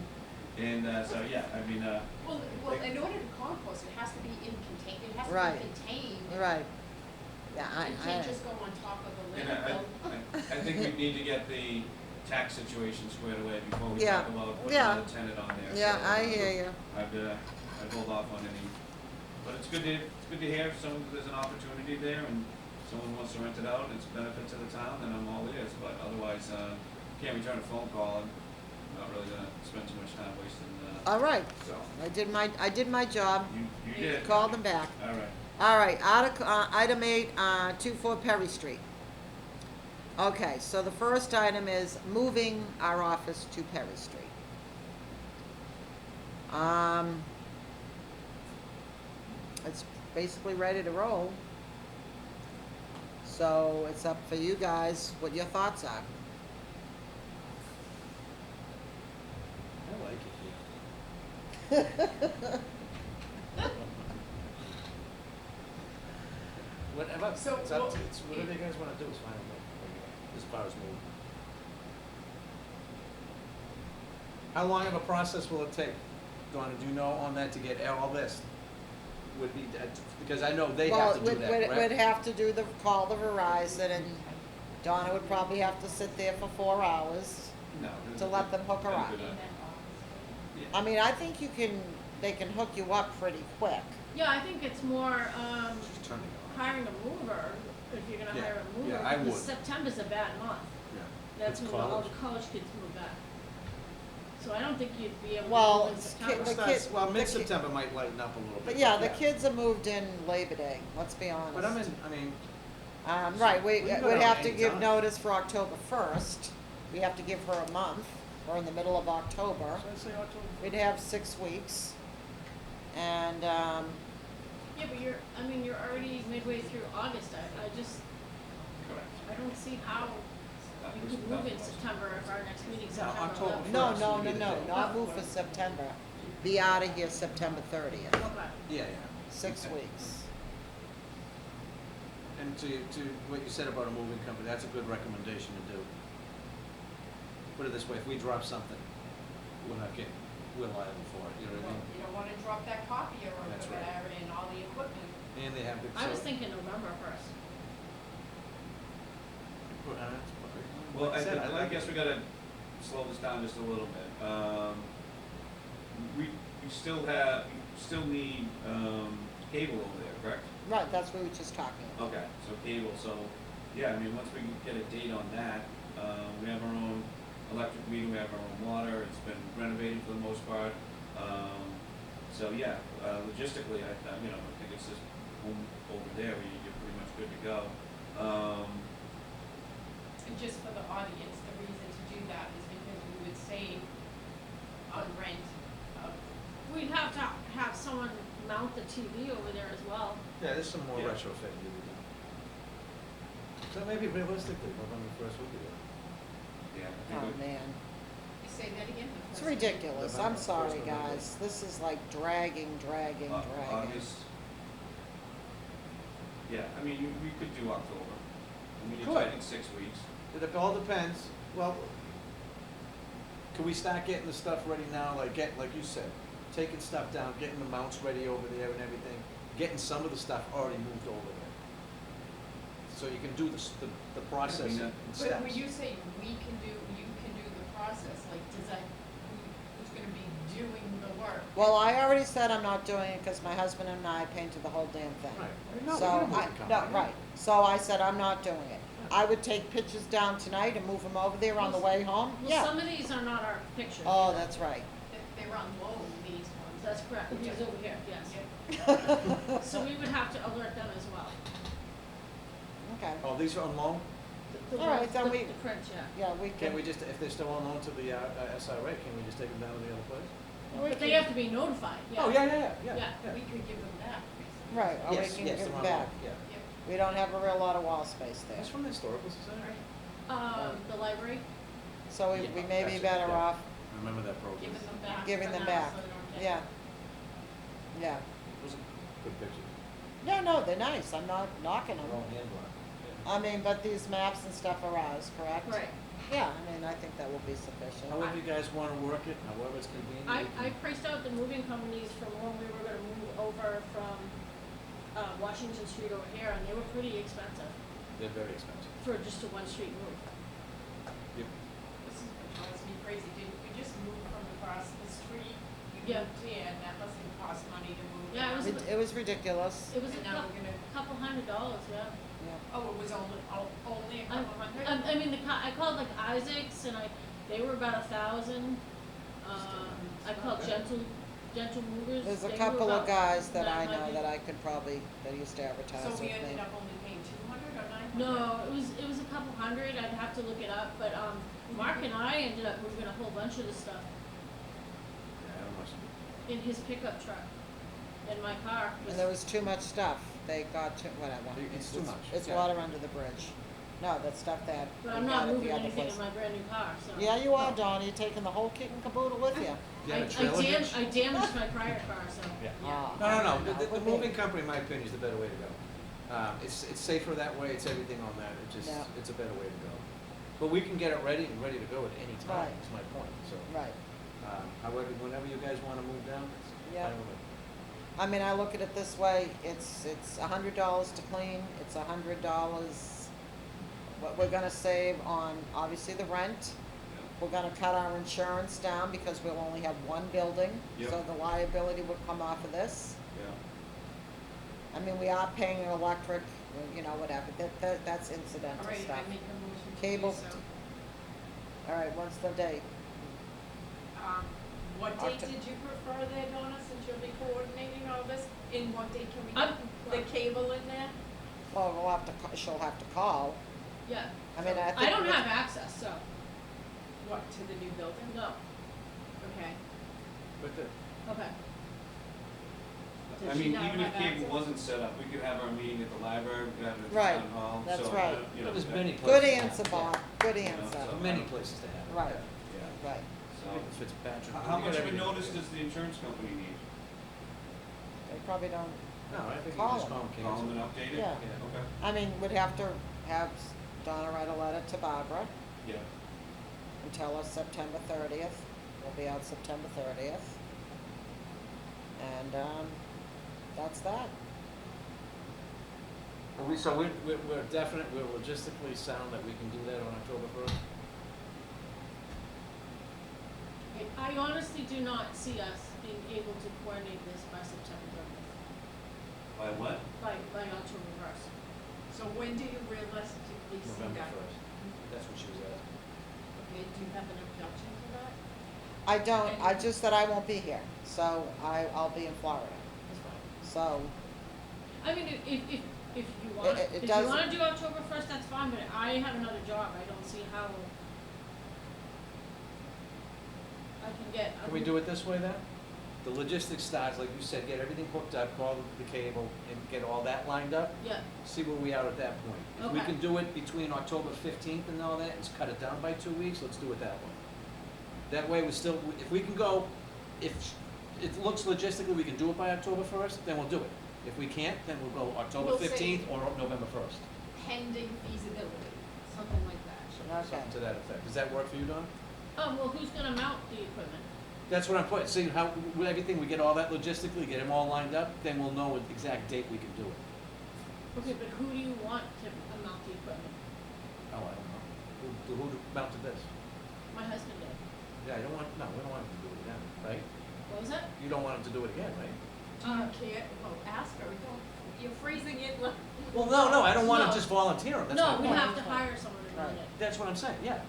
And, so, yeah, I mean, Well, in order to compost, it has to be it has to Right. be contained. right. Yeah, You can't just go on top of the and landfill. I think we need to get the tax situation squared away before we Yeah. talk about putting Yeah. another tenant on there. Yeah, So, I hear you. I'd hold off on any, but it's good to hear there's an opportunity there and someone wants to rent it out and it's a benefit to the town, then I'm all ears, but otherwise, can't return a phone call and I'm not really gonna spend too much time wasting, All right, so, I did my job, you did. called them back. All right. All right, item 8, 24 Perry Street. Okay, so the first item is moving our office to Perry Street. It's basically ready to roll. So it's up for you guys what your thoughts are. I like it. Whatever, So, it's up well, to, it's whatever you guys wanna do is fine with me, as far as moving. How long of a process will it take, Donna, do you know on that to get all this? Would be, because I know they have to do Well, that, we'd correct? have to do call the Verizon, and Donna would probably have to sit there for 4 hours. No. To let them hook her up. I mean, I think they can hook you up pretty quick. Yeah, I think it's more, Just turning it on. hiring a mover, if you're gonna Yeah, hire a mover. yeah, I because would. September's a bad month. Yeah. That's It's when all college. the college kids move back. So I don't think you'd be able Well, to move in it's September. the Starts- kid- Well, the mid-September might lighten up a little bit. But yeah, the kids are moved in Labor Day, let's be honest. But I mean, Right, we Well, you would got have out to any give time. notice for October first. We have to give her a month. We're in the middle of October. So I say October. We'd have 6 weeks. And, Yeah, but you're already midway through August, I just, Correct. I don't see how you could move in September if our next meeting's No, September October 11th. no, First, no, we no, get a no, date. not move for September. Be out of here September 30th. Okay. Yeah, 6 Okay. weeks. and to what you said about a moving company, that's a good recommendation to do. Put it this way, if we drop something, we're liable for it, you know what I mean? You don't wanna drop that copier or That's right. whatever and all the equipment. And they have the. I was so- thinking November first. Well, Like said, I like guess it. we gotta slow this down just a little bit. We still need, cable over there, correct? Right, that's what we were just talking about. Okay, so cable, so, yeah, I mean, once we get a date on that, we have our own electric meter, we have our own water, it's been renovated for the most part. So, yeah, logistically, I think it's just over there, you're pretty much good to go. And just for the audience, the reason to do that is because we would save on rent of, We'd have to have someone mount the TV over there as well. Yeah, there's some more Yeah. retrofitting to be done. So maybe realistically, November first would be it. Yeah, I Oh, think we, man. you say that again? the It's first one? ridiculous. I'm November, sorry, first November. guys. This is like dragging. August. Yeah, I mean, we could do October. I mean, you're Could. talking 6 weeks. It all depends, well, can we start getting the stuff ready now, like you said, taking stuff down, getting the mounts ready over there and everything, getting some of the stuff already moved over there. So you can do the process in steps. But when you say you can do the process, like, does that, who's gonna be doing the work? Well, I already said I'm not doing it because my husband and I painted the whole damn thing. Right. No, we So, can move I, the no, company. right. So I said I'm not doing it. I would take pictures down tonight and move them over there on the way home. Well, Yeah. some of these are not our pictures. Oh, that's right. They're on loan, these ones. That's correct, these Yeah. over here, yes. Yeah. So we would have to alert them as well. Okay. Oh, these are on loan? The All right, ones- then the- we- The prints, yeah. Yeah, we Can can. we just, if they're still on loan to the SRA, can we just take them down to the other place? we But they can- have to be notified, yeah. Oh, yeah. Yeah. We could give them that. Right, or we Yes, can yes, give they're them on back. loan, yeah. Yep. We don't have a real lot of wall space there. That's from the Historical Society? The library, So we Yeah, may be actually, better yeah. off, I remember that program. Giving them back. Giving for them now, back. so they don't get- yeah. Yeah. Those are good pictures. Yeah, no, they're nice. I'm not knocking They're them. all hand-drawn. I mean, but these maps and stuff are ours, correct? right. Yeah, I mean, I think that will be sufficient. However you guys wanna work it, however it's convenient. I, we can- I priced out the moving companies from when we were gonna move over from, Washington Street over here, and they were pretty expensive They're very expensive. for just a one-street move. Yep. This is what drives me crazy. Did we just move from across the street? You Yeah. moved here, and that must have cost money to move. Yeah, it was now. It was ridiculous. It was And a now we're gonna, couple $100, yeah. Yeah. oh, it was only a I, couple hundred? I mean, I called like Isaac's and they were about 1,000. I called Gentle Movers. There's a they were couple of about guys that I know 900. that I could probably, that used to advertise So with we me. ended up only paying 200 or 900? No, it was a couple hundred. I'd have to look it up, but Mark and I ended up moving a whole bunch of the stuff Yeah, I don't know. in his pickup truck. In my car. And there was too much stuff. They got too, whatever. It's too much, It's yeah. water under the bridge. No, that stuff that But we I'm got not at the moving other anything place. in my brand new car, so. Yeah, you are, Donnie. You're taking the whole kit and caboodle with you. Do you have a I trailer hitch? damaged my prior car, so. Yeah. Ah, No, with the me. moving company, in my opinion, is the better way to go. It's safer that way, it's everything on that, Yeah. it's a better way to go. But we can get it ready and ready to go at any time, Right. is my point, so. Right. However, whenever you guys wanna move down, it's Yeah. fine with me. I mean, I look at it this way, it's $100 to clean, it's $100 what we're gonna save on, obviously, the rent. We're gonna cut our insurance down because we'll only have one building, so Yep. the liability would come off of this. Yeah. I mean, we are paying electric, whatever, that's All incidental right, stuff. I make a motion to Cable, do so. all right, what's the date? What date Octo- did you prefer there, Donna, since you'll be coordinating all this? In what date can we I'm- get the cable in there? Well, we'll have to, she'll have to call. Yeah. I mean, I think. I don't have access, so, What, to the new building? no, Okay. But the, okay. I Does she mean, not even if have cable access? wasn't set up, we could have our meeting at the library, we could have it at the Right, town hall, that's so, right. you know. there's many places. Good to have answer, it, Bob, good You know, answer. so- Many places to have it. Right, Yeah, right. So, if Fitzpatrick. How we much got of a everything. notice does the insurance company need? They probably don't, No, I think you Call just them. call them, Call them cancel. and update it? Yeah. Yeah. Okay, I mean, we'd have to have Donna write a letter to Barbara yeah. and tell her September 30th. We'll be out September 30th. And, that's that. So we're definite, we're logistically sound that we can do that on October first? I honestly do not see us being able to coordinate this by September 30th, By what? by October 1st. So when do you realistically see November that? first. That's what she was asking. Okay, do you have an objection to that? I don't, I just said I won't be here, so I'll be in Florida. That's fine. So, I mean, if you want, It if you doesn't- wanna do October 1st, that's fine, but I have another job, I don't see how I can get. Can we do it this way then? The logistics starts, like you said, get everything hooked up, call the cable, and get all that lined up, Yeah, see where we are at that point. If we Okay. can do it between October 15th and all that, and cut it down by 2 weeks, let's do it that way. That way, we still, if we can go, if it looks logistically, we can do it by October 1st, then we'll do it. If we can't, then we'll go October We'll say- 15th or November 1st. Pending feasibility, something like that. Okay. Something to that effect. Does that work for you, Don? well, who's gonna mount the equipment? That's what I'm putting, see how, with everything, we get all that logistically, get them all lined up, then we'll know what exact date we can do it. Okay, but who do you want to mount the equipment? Oh, I don't know. Who mounted this? My husband did. Yeah, I don't want, no, we don't want him to do it again, right? What was that? You don't want him to do it again, right? Do you care, well, ask her, don't, you're freezing it, look. Well, no, I don't want him No. just volunteer him, that's No, my we point. have to hire someone to run Right. it. That's what I'm saying, yeah.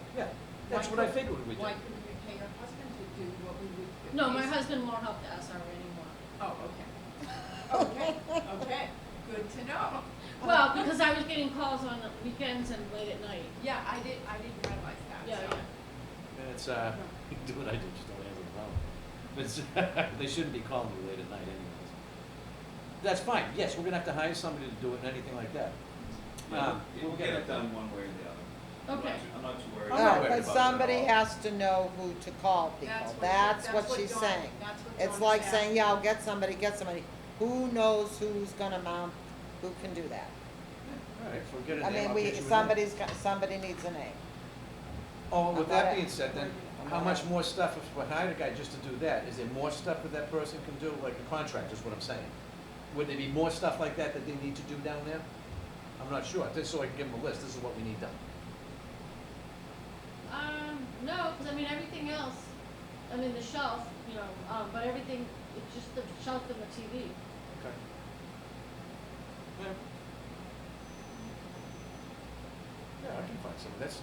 That's Why what I couldn't- figured we'd do. Why couldn't we pay our husband to do what we would? No, my husband won't help the SRA anymore. Oh, okay. Okay, good to know. Well, because I was getting calls on the weekends and late at night. Yeah, I didn't realize that, Yeah, so. yeah. And it's, you can do what I do, just don't answer the phone. But it's, they shouldn't be calling you late at night anyways. That's fine, yes, we're gonna have to hire somebody to do it and anything like that. Yeah, We'll we'll get it done one way or the other. Okay. I'm not too worried I'm all not right, worried but about it at somebody all. has to know who to call people. That's what she's Dawn- saying. That's what It's Dawn like was saying, asking. yeah, I'll get somebody. Who knows who's gonna mount, who can do that? All right, so get a I name, mean, I'll get you a name. somebody needs a name. Oh, with I'm that not- being said, then, I'm how not- much more stuff, if we hired a guy just to do that, is there more stuff that that person can do, like a contract is what I'm saying? Would there be more stuff like that that they need to do down there? I'm not sure, just so I can give them a list, this is what we need done. No, because I mean, everything else, I mean, the shelf, you know, but everything, it's just the shelf and the TV. Okay. Yeah. Yeah, I can find some, that's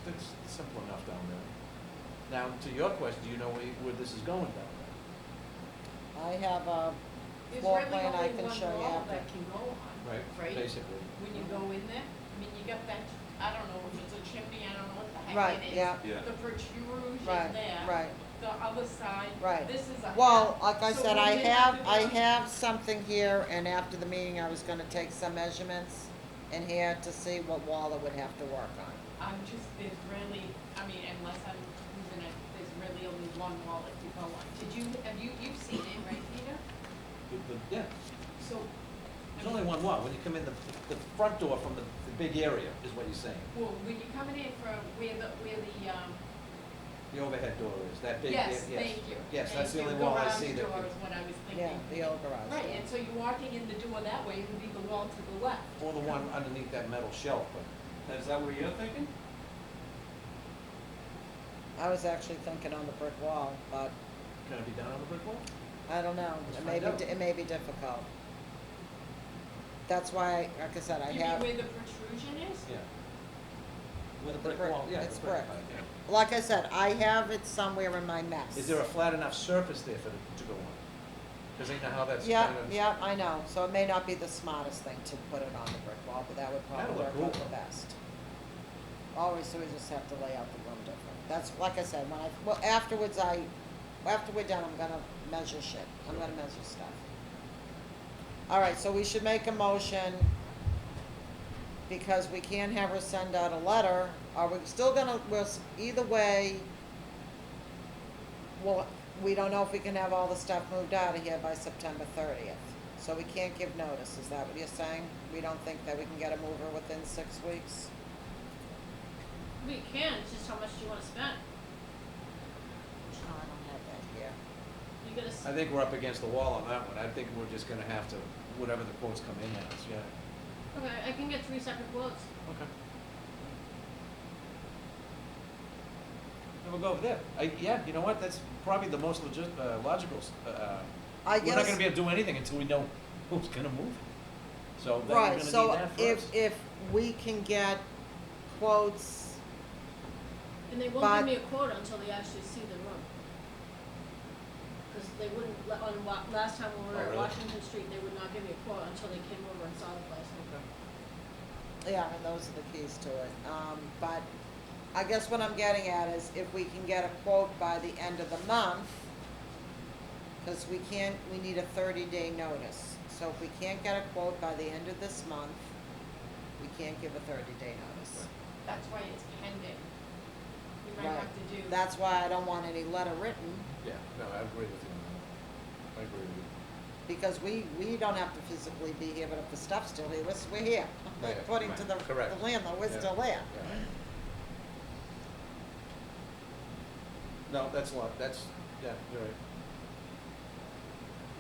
simple enough down there. Now, to your question, do you know where this is going down there? I have a There's floor really plan I only can one show you wall after. that can go on. Right, Right. basically. When you go in there, I mean, you got that, I don't know if it's a chimney, I don't know what the heck Right, it is. yeah. Yeah. The protrusion Right, there. right. The other side. Right. This is a. Well, half. like I So said, we I didn't have, to do I it. have something here, and after the meeting, I was gonna take some measurements in here to see what wall it would have to work on. I'm just, there's really, I mean, unless I'm losing it, there's really only one wall that you go on. You've seen it, right, Peter? Yeah, So. there's only one wall, when you come in, the front door from the big area is what you're saying. Well, when you're coming in from where the, The overhead door is, that big, yes, yes. thank you. Yes, that's the Thank only you. wall I Garage see that door could, is what I was thinking. Yeah, the old garage Right, door. and so you're walking in the door that way, it would be the wall to the left. or the one underneath that metal shelf, but Is that what you're thinking? I was actually thinking on the brick wall, but can it be done on the brick wall? I don't know, Let's it may find be, out. it may be difficult. That's why, like I said, I You mean have, where the protrusion is? Yeah. With a The brick brick, wall, yeah. it's the brick, brick. yeah. like I said, I have it somewhere in my mess. Is there a flat enough surface there for it to go on? Cause they know how that's Yeah, kind of. yeah, I know, so it may not be the smartest thing to put it on the brick wall, but that would That'll probably look work out cool. the best. Always, so we just have to lay out the room different. That's, like I said, well, afterwards after we're done, I'm gonna measure shit. I'm gonna measure stuff. All right, so we should make a motion, because we can't have her send out a letter. Are we still gonna, either way, well, we don't know if we can have all the stuff moved out of here by September 30th. So we can't give notice, is that what you're saying? We don't think that we can get a mover within 6 weeks? We can, it's just how much do you wanna spend? Oh, I don't have that here. You gotta, I think we're up against the wall on that one. I think we're just gonna have to, whatever the quotes come in as, yeah. okay, I can get 3 separate quotes. Okay. Then we'll go over there. Yeah, you know what, that's probably the most logical, I we're not guess- gonna be able to do anything until we know who's gonna move it. So then we're Right, gonna need so that first. if we can get quotes, And they won't But- give me a quote until they actually see the room. Cause they wouldn't, last time when we Oh, were at really? Washington Street, they would not give me a quote until they came over and saw the place. yeah, and those are the keys to it. But I guess what I'm getting at is if we can get a quote by the end of the month, because we need a 30-day notice. So if we can't get a quote by the end of this month, we can't give a 30-day notice. That's why it's pending. We Right. might have to do. That's why I don't want any letter written, Yeah, no, I agree with you on that. I agree with you. because we don't have to physically be here, but if the stuff's still here, we're here. Right, According to right, the correct. landlord, we're Yeah, still there. yeah. No, that's a lot, that's, yeah, you're right.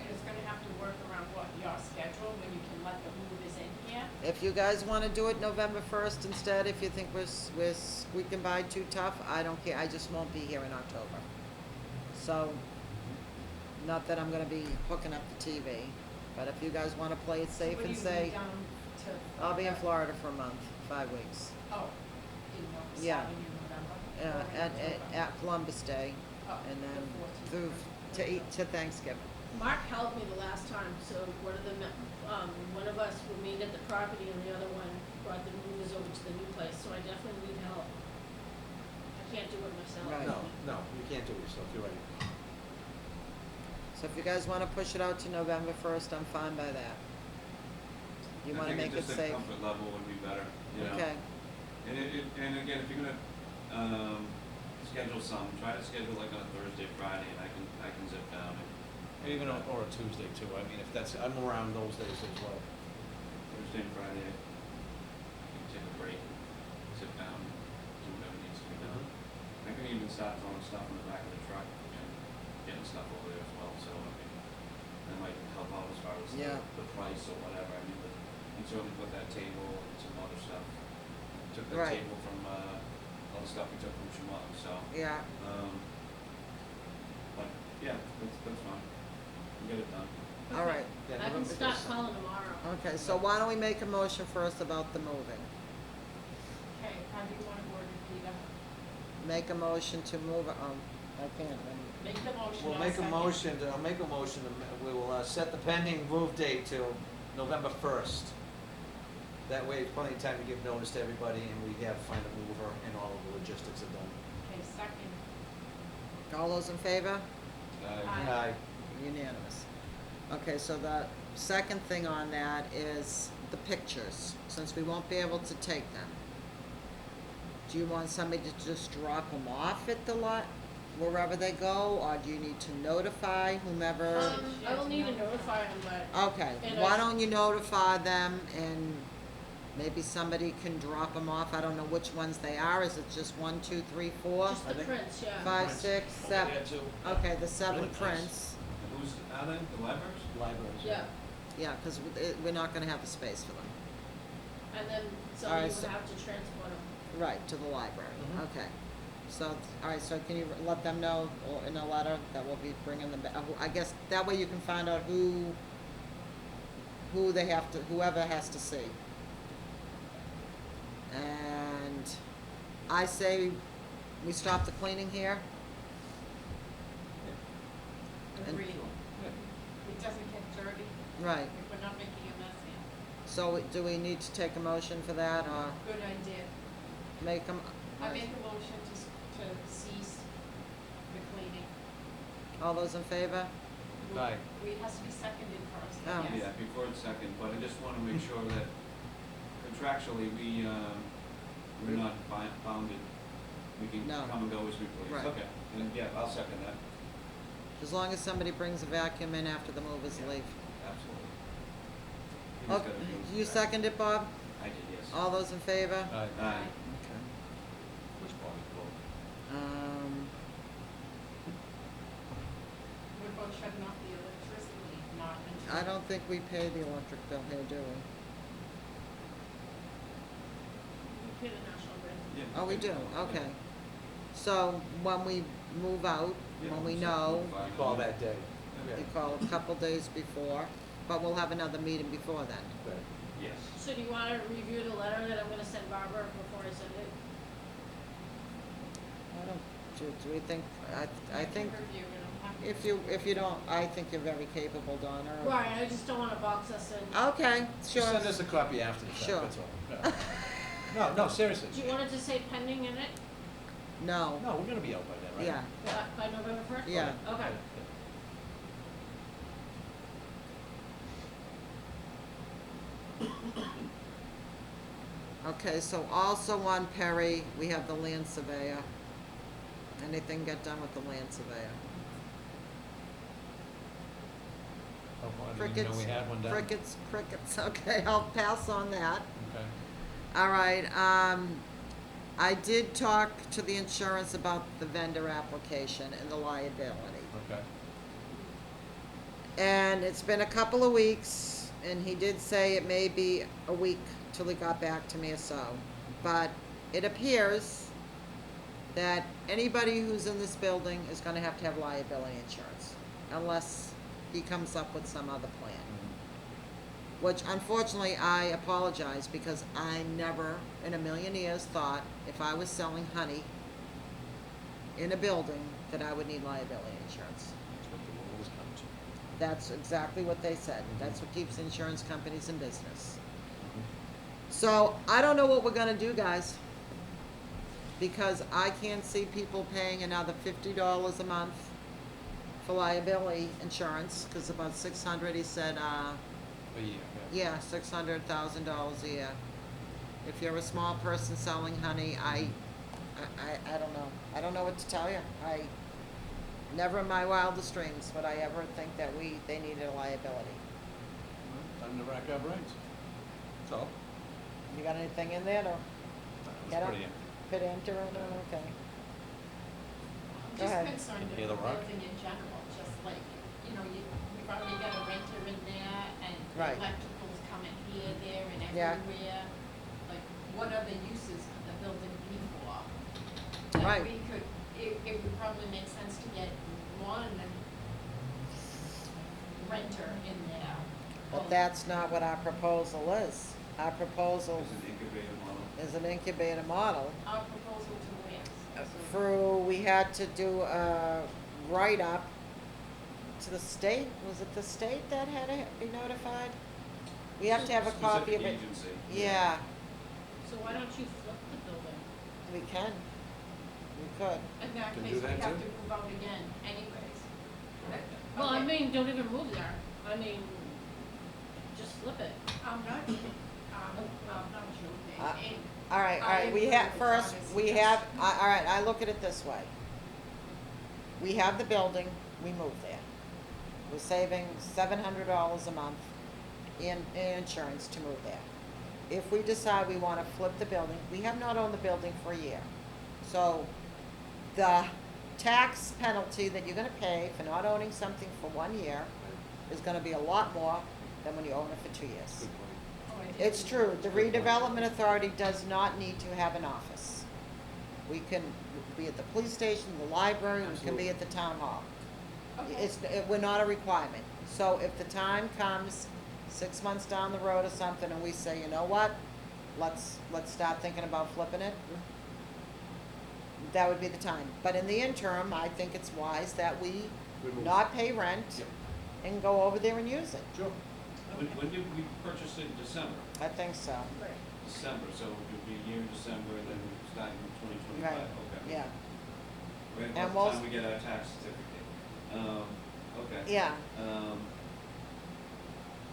And it's gonna have to work around what, your schedule, when you can let the movers in here? If you guys wanna do it November 1st instead, if you think we're squeaking by too tough, I don't care, I just won't be here in October. So, not that I'm gonna be hooking up the TV, but if you guys wanna play it safe and say, I'll be in Florida for a month, 5 weeks. Oh, in November, Yeah. starting in November? Or in October? At Columbus Day, Oh, and the then 14th. through, to Thanksgiving. Mark helped me the last time, so one of us remained at the property and the other one brought the movers over to the new place, so I definitely need help. I can't do it myself. Right. No, you can't do it yourself, you're right. So if you guys wanna push it out to November 1st, I'm fine by that. You wanna make it I think safe? just a comfort level would be better, you know? Okay, And again, if you're gonna, schedule some, try to schedule like on a Thursday, Friday, and I can zip down and. Even or a Tuesday too, I mean, if that's, I'm around those days as well. Thursday and Friday, I can take a break, sit down, do whatever needs to be done. I can even start throwing stuff in the back of the truck and getting stuff over there as well, so I mean, that might help out as far as Yeah. the price or whatever, I mean, but you certainly put that table and some other stuff. Took that Right. table from, all the stuff we took from Shemont, so, yeah, but, yeah, that's fine, we'll get it done. all right. Yeah, I can November start 1st. calling tomorrow. Okay, so why don't we make a motion first about the moving? Okay, how do you want to word it, Peter? Make a motion to move, I can't, Make the motion, We'll I'll make a second. motion, I'll make a motion, we will set the pending move date till November 1st. That way, it's plenty of time to give notice to everybody, and we find a mover, and all of the logistics are done. Okay, second. all those in favor? Aye. Aye. Unanimous. Okay, so the second thing on that is the pictures, since we won't be able to take them. Do you want somebody to just drop them off at the lot, wherever they go, or do you need to notify whomever? I will need to notify them, but Okay, And why I- don't you notify them and maybe somebody can drop them off, I don't know which ones they are, is it just 1, 2, 3, 4? just I the think- prints, yeah. 5, 6, 7. Over there, too. Okay, the 7 Really nice. prints, And who's, are they, the libraries? Libraries. Yeah, yeah, cause we're not gonna have the space for them. and then somebody Alright, would so- have to transport them. Right, to the library, Mhm. okay. So, alright, so can you let them know, or in a letter, that we'll be bringing them back, I guess, that way you can find out who they have to, whoever has to see. And I say we stop the cleaning here, And- Agreed. Yeah. We it doesn't get dirty, right. if we're not making a mess here. So do we need to take a motion for that, or Good idea. make them? I make a motion to cease the cleaning. All those in favor? Aye. It has to be seconded first, Oh. yes. Yeah, before it's second, but I just wanna make sure that contractually, we're not bounded. We can No. come and go as we please. Right. Okay, and yeah, I'll second that, As long as somebody brings a vacuum in after the movers leave. absolutely. You just Okay, gotta do you that. second it, Bob? I did, yes. All those in favor? Aye. Aye. Okay. Which part is closed? What about shutting off the electricity, not until? I don't think we pay the electric bill here, do we? We pay the National Grid. Yeah, Oh, we do, okay. So when we move out, Yeah, when we so know, we'll find Call out. that day. you call a couple days before, but we'll have another meeting before then. Right. Yes. So do you wanna review the letter that I'm gonna send Barbara before I send it? I don't, do we think, I think, Review it, I'm happy. if you don't, I think you're very capable, Donna. Right, I just don't wanna box us in. Okay, sure. Just send us a copy after the fact, Sure. that's all. No, no, seriously. Do you want it to say pending in it, No, No, we're gonna be out by then, right? yeah, by November first? Yeah. Okay. okay, so also on Perry, we have the land surveyor. Anything get done with the land surveyor? Oh, I didn't even know we had one done. Crickets, okay, I'll pass on that. Okay. All right, I did talk to the insurance about the vendor application and the liability. Okay. And it's been a couple of weeks, and he did say it may be a week till he got back to me or so. But it appears that anybody who's in this building is gonna have to have liability insurance, unless he comes up with some other plan. Which unfortunately, I apologize, because I never in a million years thought if I was selling honey in a building that I would need liability insurance. That's what the rules come to. That's exactly what they said. That's what keeps insurance companies in business. So I don't know what we're gonna do, guys. Because I can't see people paying another $50 a month for liability insurance, cause about 600, he said, A year, yeah, $600,000 a year. If you're a small person selling honey, I don't know. I don't know what to tell you. Never in my wildest dreams would I ever think that they needed a liability. Time to rack our brains. So, You got anything in there, or that Get was up. pretty empty. fit into it? Okay. I'm Go just ahead. concerned Hear with the the rock? building in general, just like, we've already got a renter in there, and the Right. electrical's coming here, there, and Yeah. everywhere. Like, what other uses could the building be for? Right. That we could, it would probably make sense to get one renter in there. But that's not what our proposal is. Our proposal It's an incubator model. is an incubator model. Our proposal to where? Through, we had to do a write-up to the state. Was it the state that had to be notified? We have to have a copy of it. Specific agency. Yeah, So why don't you flip the building? we can. We could. In that Can case, do we that have too. to move out again anyways. Well, I Okay. mean, don't even move there. I mean, just flip it. I'm not joking. And All right, I we agree have, with first, Donna's we have, all right, I look at it this way. We have the building, we move there. We're saving $700 a month in insurance to move there. If we decide we wanna flip the building, we have not owned the building for a year. So, the tax penalty that you're gonna pay for not owning something for 1 year is gonna be a lot more than when you own it for 2 years. Good point. It's true, the redevelopment authority does not need to have an office. We can be at the police station, the library, we can be Absolutely. at the town hall. Okay. We're not a requirement. So if the time comes, 6 months down the road or something, and we say, you know what, let's start thinking about flipping it, that would be the time. But in the interim, I think it's wise that we Good move. not pay rent Yep. and go over there and use it. Sure. When did we purchase it in December? I think so. Right. December, so it would be a year in December and then start in 2025, Right, okay. yeah, Right And about we'll the time we get our tax certificate. Okay. yeah,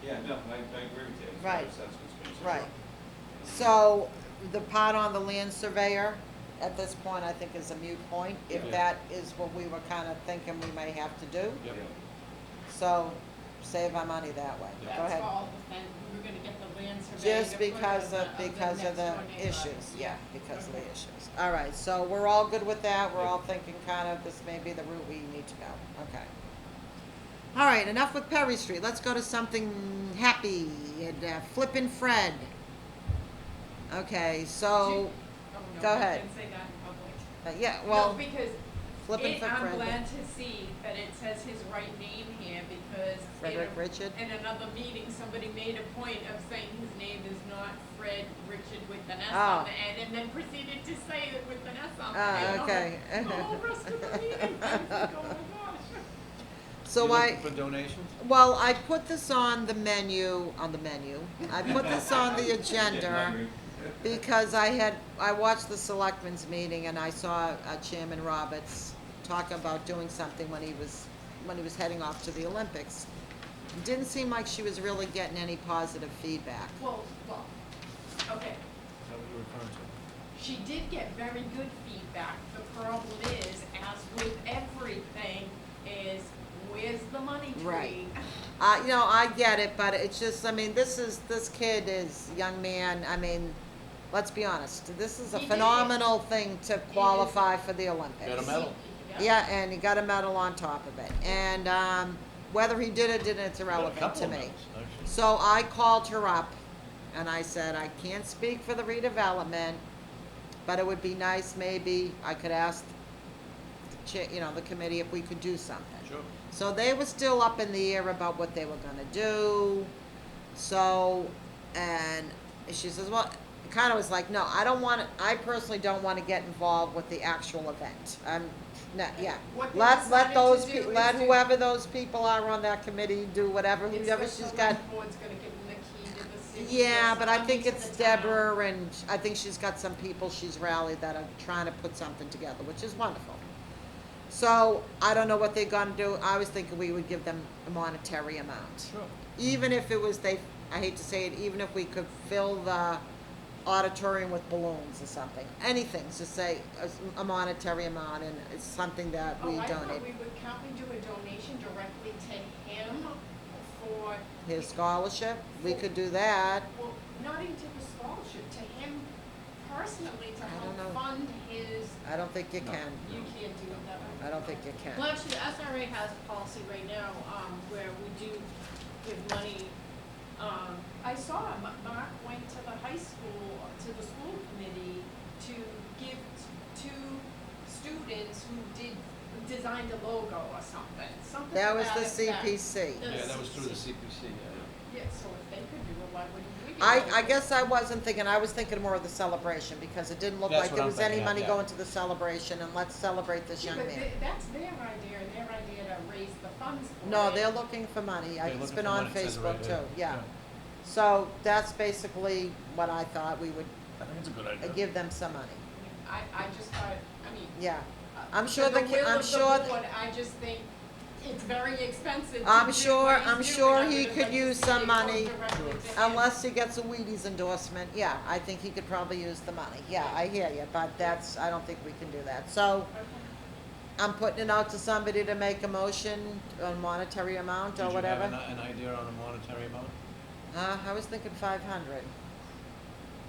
Yeah, no, I agree with you. As far Right. as that's concerned. right. So the part on the land surveyor, at this point, I think is a moot point, if Yeah. that is what we were kind of thinking we may have to do. Yep. So save our money that way. Yeah. Go ahead. That's all, and we were gonna get the land survey. Just because of the next door neighbor. issues, yeah, because of the issues. All right, so we're all good with that, we're all thinking kind of this may be the route we need to go, okay. All right, enough with Perry Street, let's go to something happy, and Flippin' Fred. Okay, so, Oh, no, go I ahead. can't say that in public. Yeah, No, well, because Flippin' for I'm Fred. glad to see that it says his right name here, because Frederick Richard? in another meeting, somebody made a point of saying his name is not Fred Richard with an S on the end, and then proceeded to say it with an S on the end. Okay. The whole rest of the meeting, I was like, oh my gosh. So You I. looking for donations? Well, I put this on the menu, I put this on the Yeah, agenda hungry. because I watched the selectmen's meeting and I saw Chairman Roberts talk about doing something when he was heading off to the Olympics. It didn't seem like she was really getting any positive feedback. Well, okay, Is that what you're referring to? she did get very good feedback. The problem is, as with everything, is where's the money tree? Right. I get it, but it's just, I mean, this kid is young man, I mean, let's be honest, this is a He did. phenomenal thing to qualify for the Olympics. Got a medal. Yeah, and he got a medal on top of it. And whether he did or didn't, it's Got a irrelevant couple to of me. medals, actually. So I called her up and I said, I can't speak for the redevelopment, but it would be nice maybe I could ask the committee if we could do something. Sure. So they were still up in the air about what they were gonna do. So, and she says, well, kind of was like, no, I personally don't wanna get involved with the actual event. No, yeah. What they Let decided those, to do is let to- whoever those people are on that committee do whatever, It's whoever the she's got. select board's gonna give them the key to the city. Yeah, or but I something think to it's the town. Deborah, and I think she's got some people she's rallied that are trying to put something together, which is wonderful. So, I don't know what they're gonna do, I was thinking we would give them a monetary amount. Sure. Even if it was, I hate to say it, even if we could fill the auditorium with balloons or something, anything, to say a monetary amount, and it's something that we Oh, I donate. thought can't we do a donation directly to him for, His scholarship, we could do that. well, not into the scholarship, to him personally, to I don't help know. fund his, I don't think you No. can, you can't do it that way. I don't think you can. Well, actually, the SRA has a policy right now, where we do give money, I saw Mark went to the high school, to the school committee to give to students who designed a logo or something That to was the effect. CPC. Yeah, that was through the CPC, yeah. Yeah, so if they could do it, why wouldn't we do I it? guess I wasn't thinking, I was thinking more of the celebration, because it didn't look That's like what there I'm was any thinking of, money yeah. going to the celebration, and let's celebrate this Yeah, young but man. that's their idea, and their idea to raise the funds for it. No, they're looking for money, They're it's looking been for on money, it says it Facebook right too, there. yeah. So that's basically what I thought we would I think it's a good idea. give them some money, I just thought, I mean. yeah. uh, I'm sure for the ki- will I'm of the sure- board, I just think it's very expensive to I'm do sure- what he's I'm doing. sure I he would have could liked to use see some it go money, directly to him. Unless he gets a Wheaties endorsement, yeah, I think he could probably use the money, yeah, I hear you, but I don't think we can do that, so. Okay. I'm putting it out to somebody to make a motion on monetary amount or whatever. Did you have an idea on a monetary amount? I was thinking 500.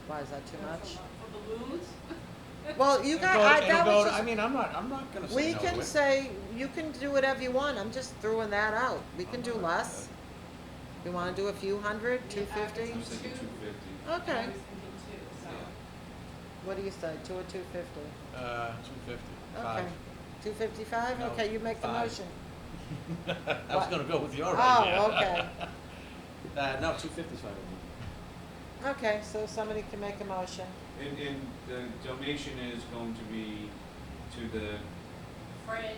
Why, is that too much? For balloons? Well, you It'll got, go- that it'll go was to- just, I mean, I'm not gonna say we no can to it. say, you can do whatever you want, I'm just throwing that out. We can do less. We wanna do a few hundred, Yeah, 250? I was thinking 250. I Okay, was thinking too, so. what do you say, 2 or 250? 250. Okay, 255, No, okay, you make the 5. motion. I was What? gonna go with your idea. Oh, okay, No, 250 is fine with me. okay, so somebody can make a motion. And the donation is going to be to the, Fred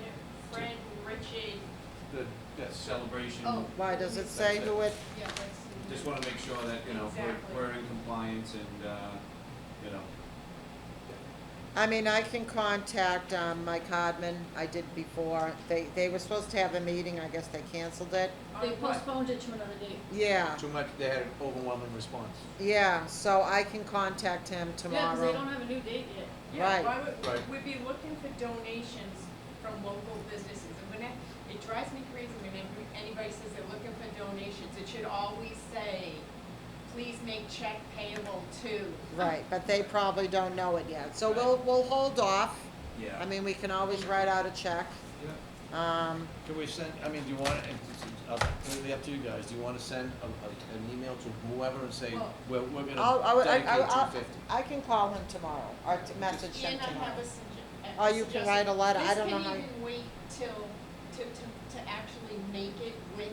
Richard, The Yes. celebration. Oh. Why, does it say who it, Yeah, that's. Just wanna make sure that, you know, Exactly. we're in compliance and, you know, I mean, I can contact, Mike Hardman, I did before, they were supposed to have a meeting, I guess they canceled it. They On what? postponed it to another date. Yeah, Too much, they had an overwhelming response. yeah, so I can contact him Yeah, tomorrow. because they don't have a new date yet. Right. Yeah, why would, Right. we'd be looking for donations from local businesses, and when it drives me crazy when anybody says they're looking for donations, it should always say, please make check payable to. Right, but they probably don't know it yet, so we'll hold off. yeah. I mean, we can always write out a check. Yeah. Can we send, I mean, do you want, completely up to you guys, do you wanna send an email to whoever and say, Well, we're I'll, gonna dedicate I'll, 250? I can call him tomorrow, or to message him And I tomorrow. have a suggestion. Oh, you can write a letter. I don't know how This you- can even wait till, to actually make it with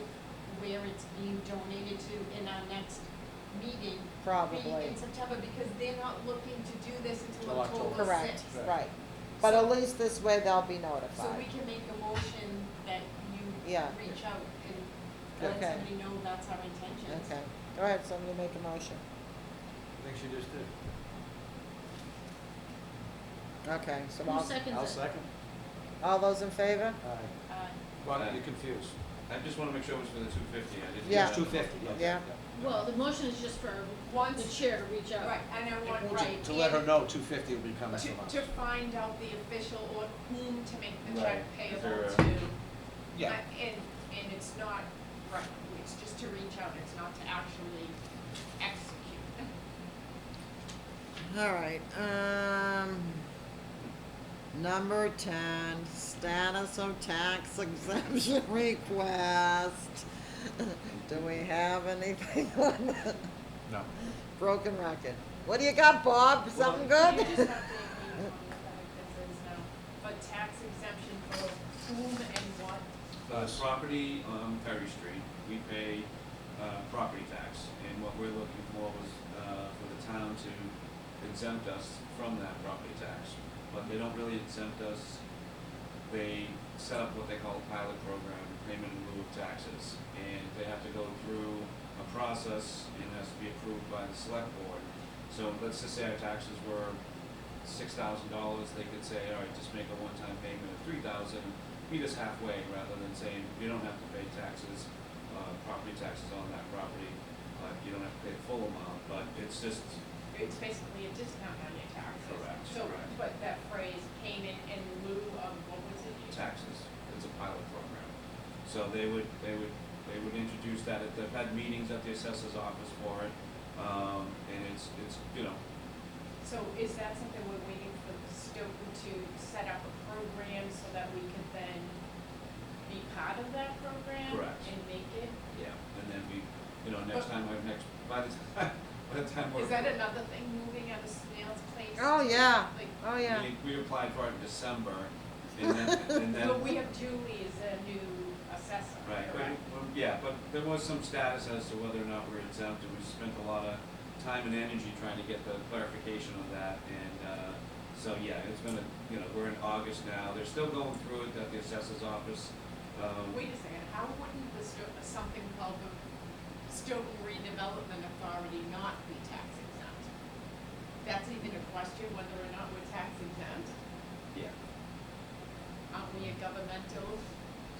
where it's being donated to in our next meeting. Probably. Be in September, because they're not looking to do this until Till October. October Correct, sixth. right, but at least this way they'll be notified. So we can make a motion that you Yeah. reach out and let Okay. somebody know that's our intentions. Okay, go ahead, somebody make a motion. I think she just did. Okay, so Who seconds it? I'll second. all those in favor? Aye. Uh, Well, you're confused. I just wanna make sure it was for the 250, I didn't. Yeah. It's 250, Yeah. Well, the motion is just for the Once, chair to reach out. right, and I want, To- right. To let her and know 250 will be coming from us. To find out the official or whom to make the Right. check Is payable there a- to. Yeah. And it's not, right, it's just to reach out, it's not to actually execute. All right, number 10, status of tax exemption request. Do we have anything on that? No. Broken record. What do you got, Bob? Something good? You just have to, you know, this is now, but tax exemption for whom and what? Us. Property on Perry Street, we pay, property tax, and what we're looking for was, for the town to exempt us from that property tax. But they don't really exempt us, they set up what they call a pilot program, payment in lieu of taxes. And they have to go through a process, and it has to be approved by the select board. So let's just say our taxes were $6,000, they could say, all right, just make a one-time payment of $3,000, meet us halfway, rather than saying, you don't have to pay taxes, property taxes on that property, you don't have to pay the full amount, but it's just, It's basically a discount on your taxes. Correct, So, correct. but that phrase, payment in lieu of, what was it? taxes, it's a pilot program. So they would introduce that, they've had meetings at the assessor's office for it, and it's, you know, So is that something we're waiting for Stoughton to set up a program so that we can then be part of that program? Correct. And make it? yeah, and then we, you know, next time, by the time we're. Is that another thing, moving at a snail's pace? Oh, yeah. Like, Oh, yeah. We applied for it in December, and then. but we have Julie as a new assessor, Right, correct? but there was some status as to whether or not we're exempt, and we spent a lot of time and energy trying to get the clarification of that, and, so, yeah, it's been we're in August now, they're still going through it at the assessor's office. Wait a second, how wouldn't something called the Stoughton Redevelopment Authority not be tax exempt? That's even a question, whether or not we're tax exempt? Yeah. Aren't we a governmental?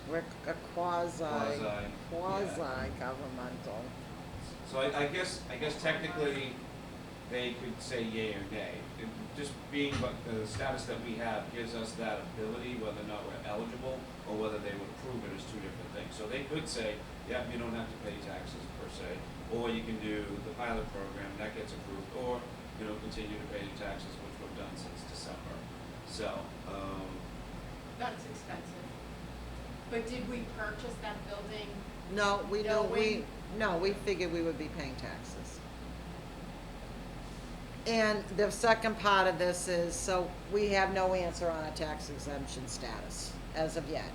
We're a Quasi, quasi-governmental. So I guess technically, they could say yay or nay. It just being what the status that we have gives us that ability, whether or not we're eligible, or whether they would approve it as two different things. So they could say, yeah, you don't have to pay taxes per se, or you can do the pilot program, that gets approved, or, continue to pay your taxes, which we've done since December. So, That's expensive. But did we purchase that building? No, Knowing- we figured we would be paying taxes. And the second part of this is, so we have no answer on a tax exemption status as of yet.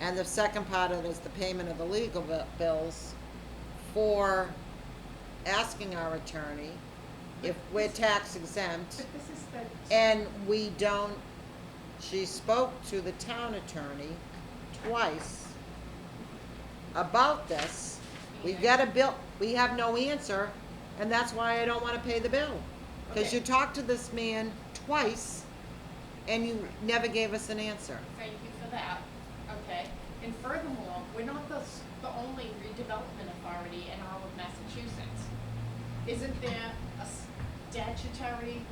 And the second part of it is the payment of the legal bills for asking our attorney if we're tax exempt. But this is the. And we don't, she spoke to the town attorney twice about this. We Yeah. get a bill, we have no answer, and that's why I don't wanna pay the bill. Cause Okay. you talked to this man twice, and you never gave us an answer. Thank you for that, okay? And furthermore, we're not the only redevelopment authority in all of Massachusetts. Isn't there a statutory,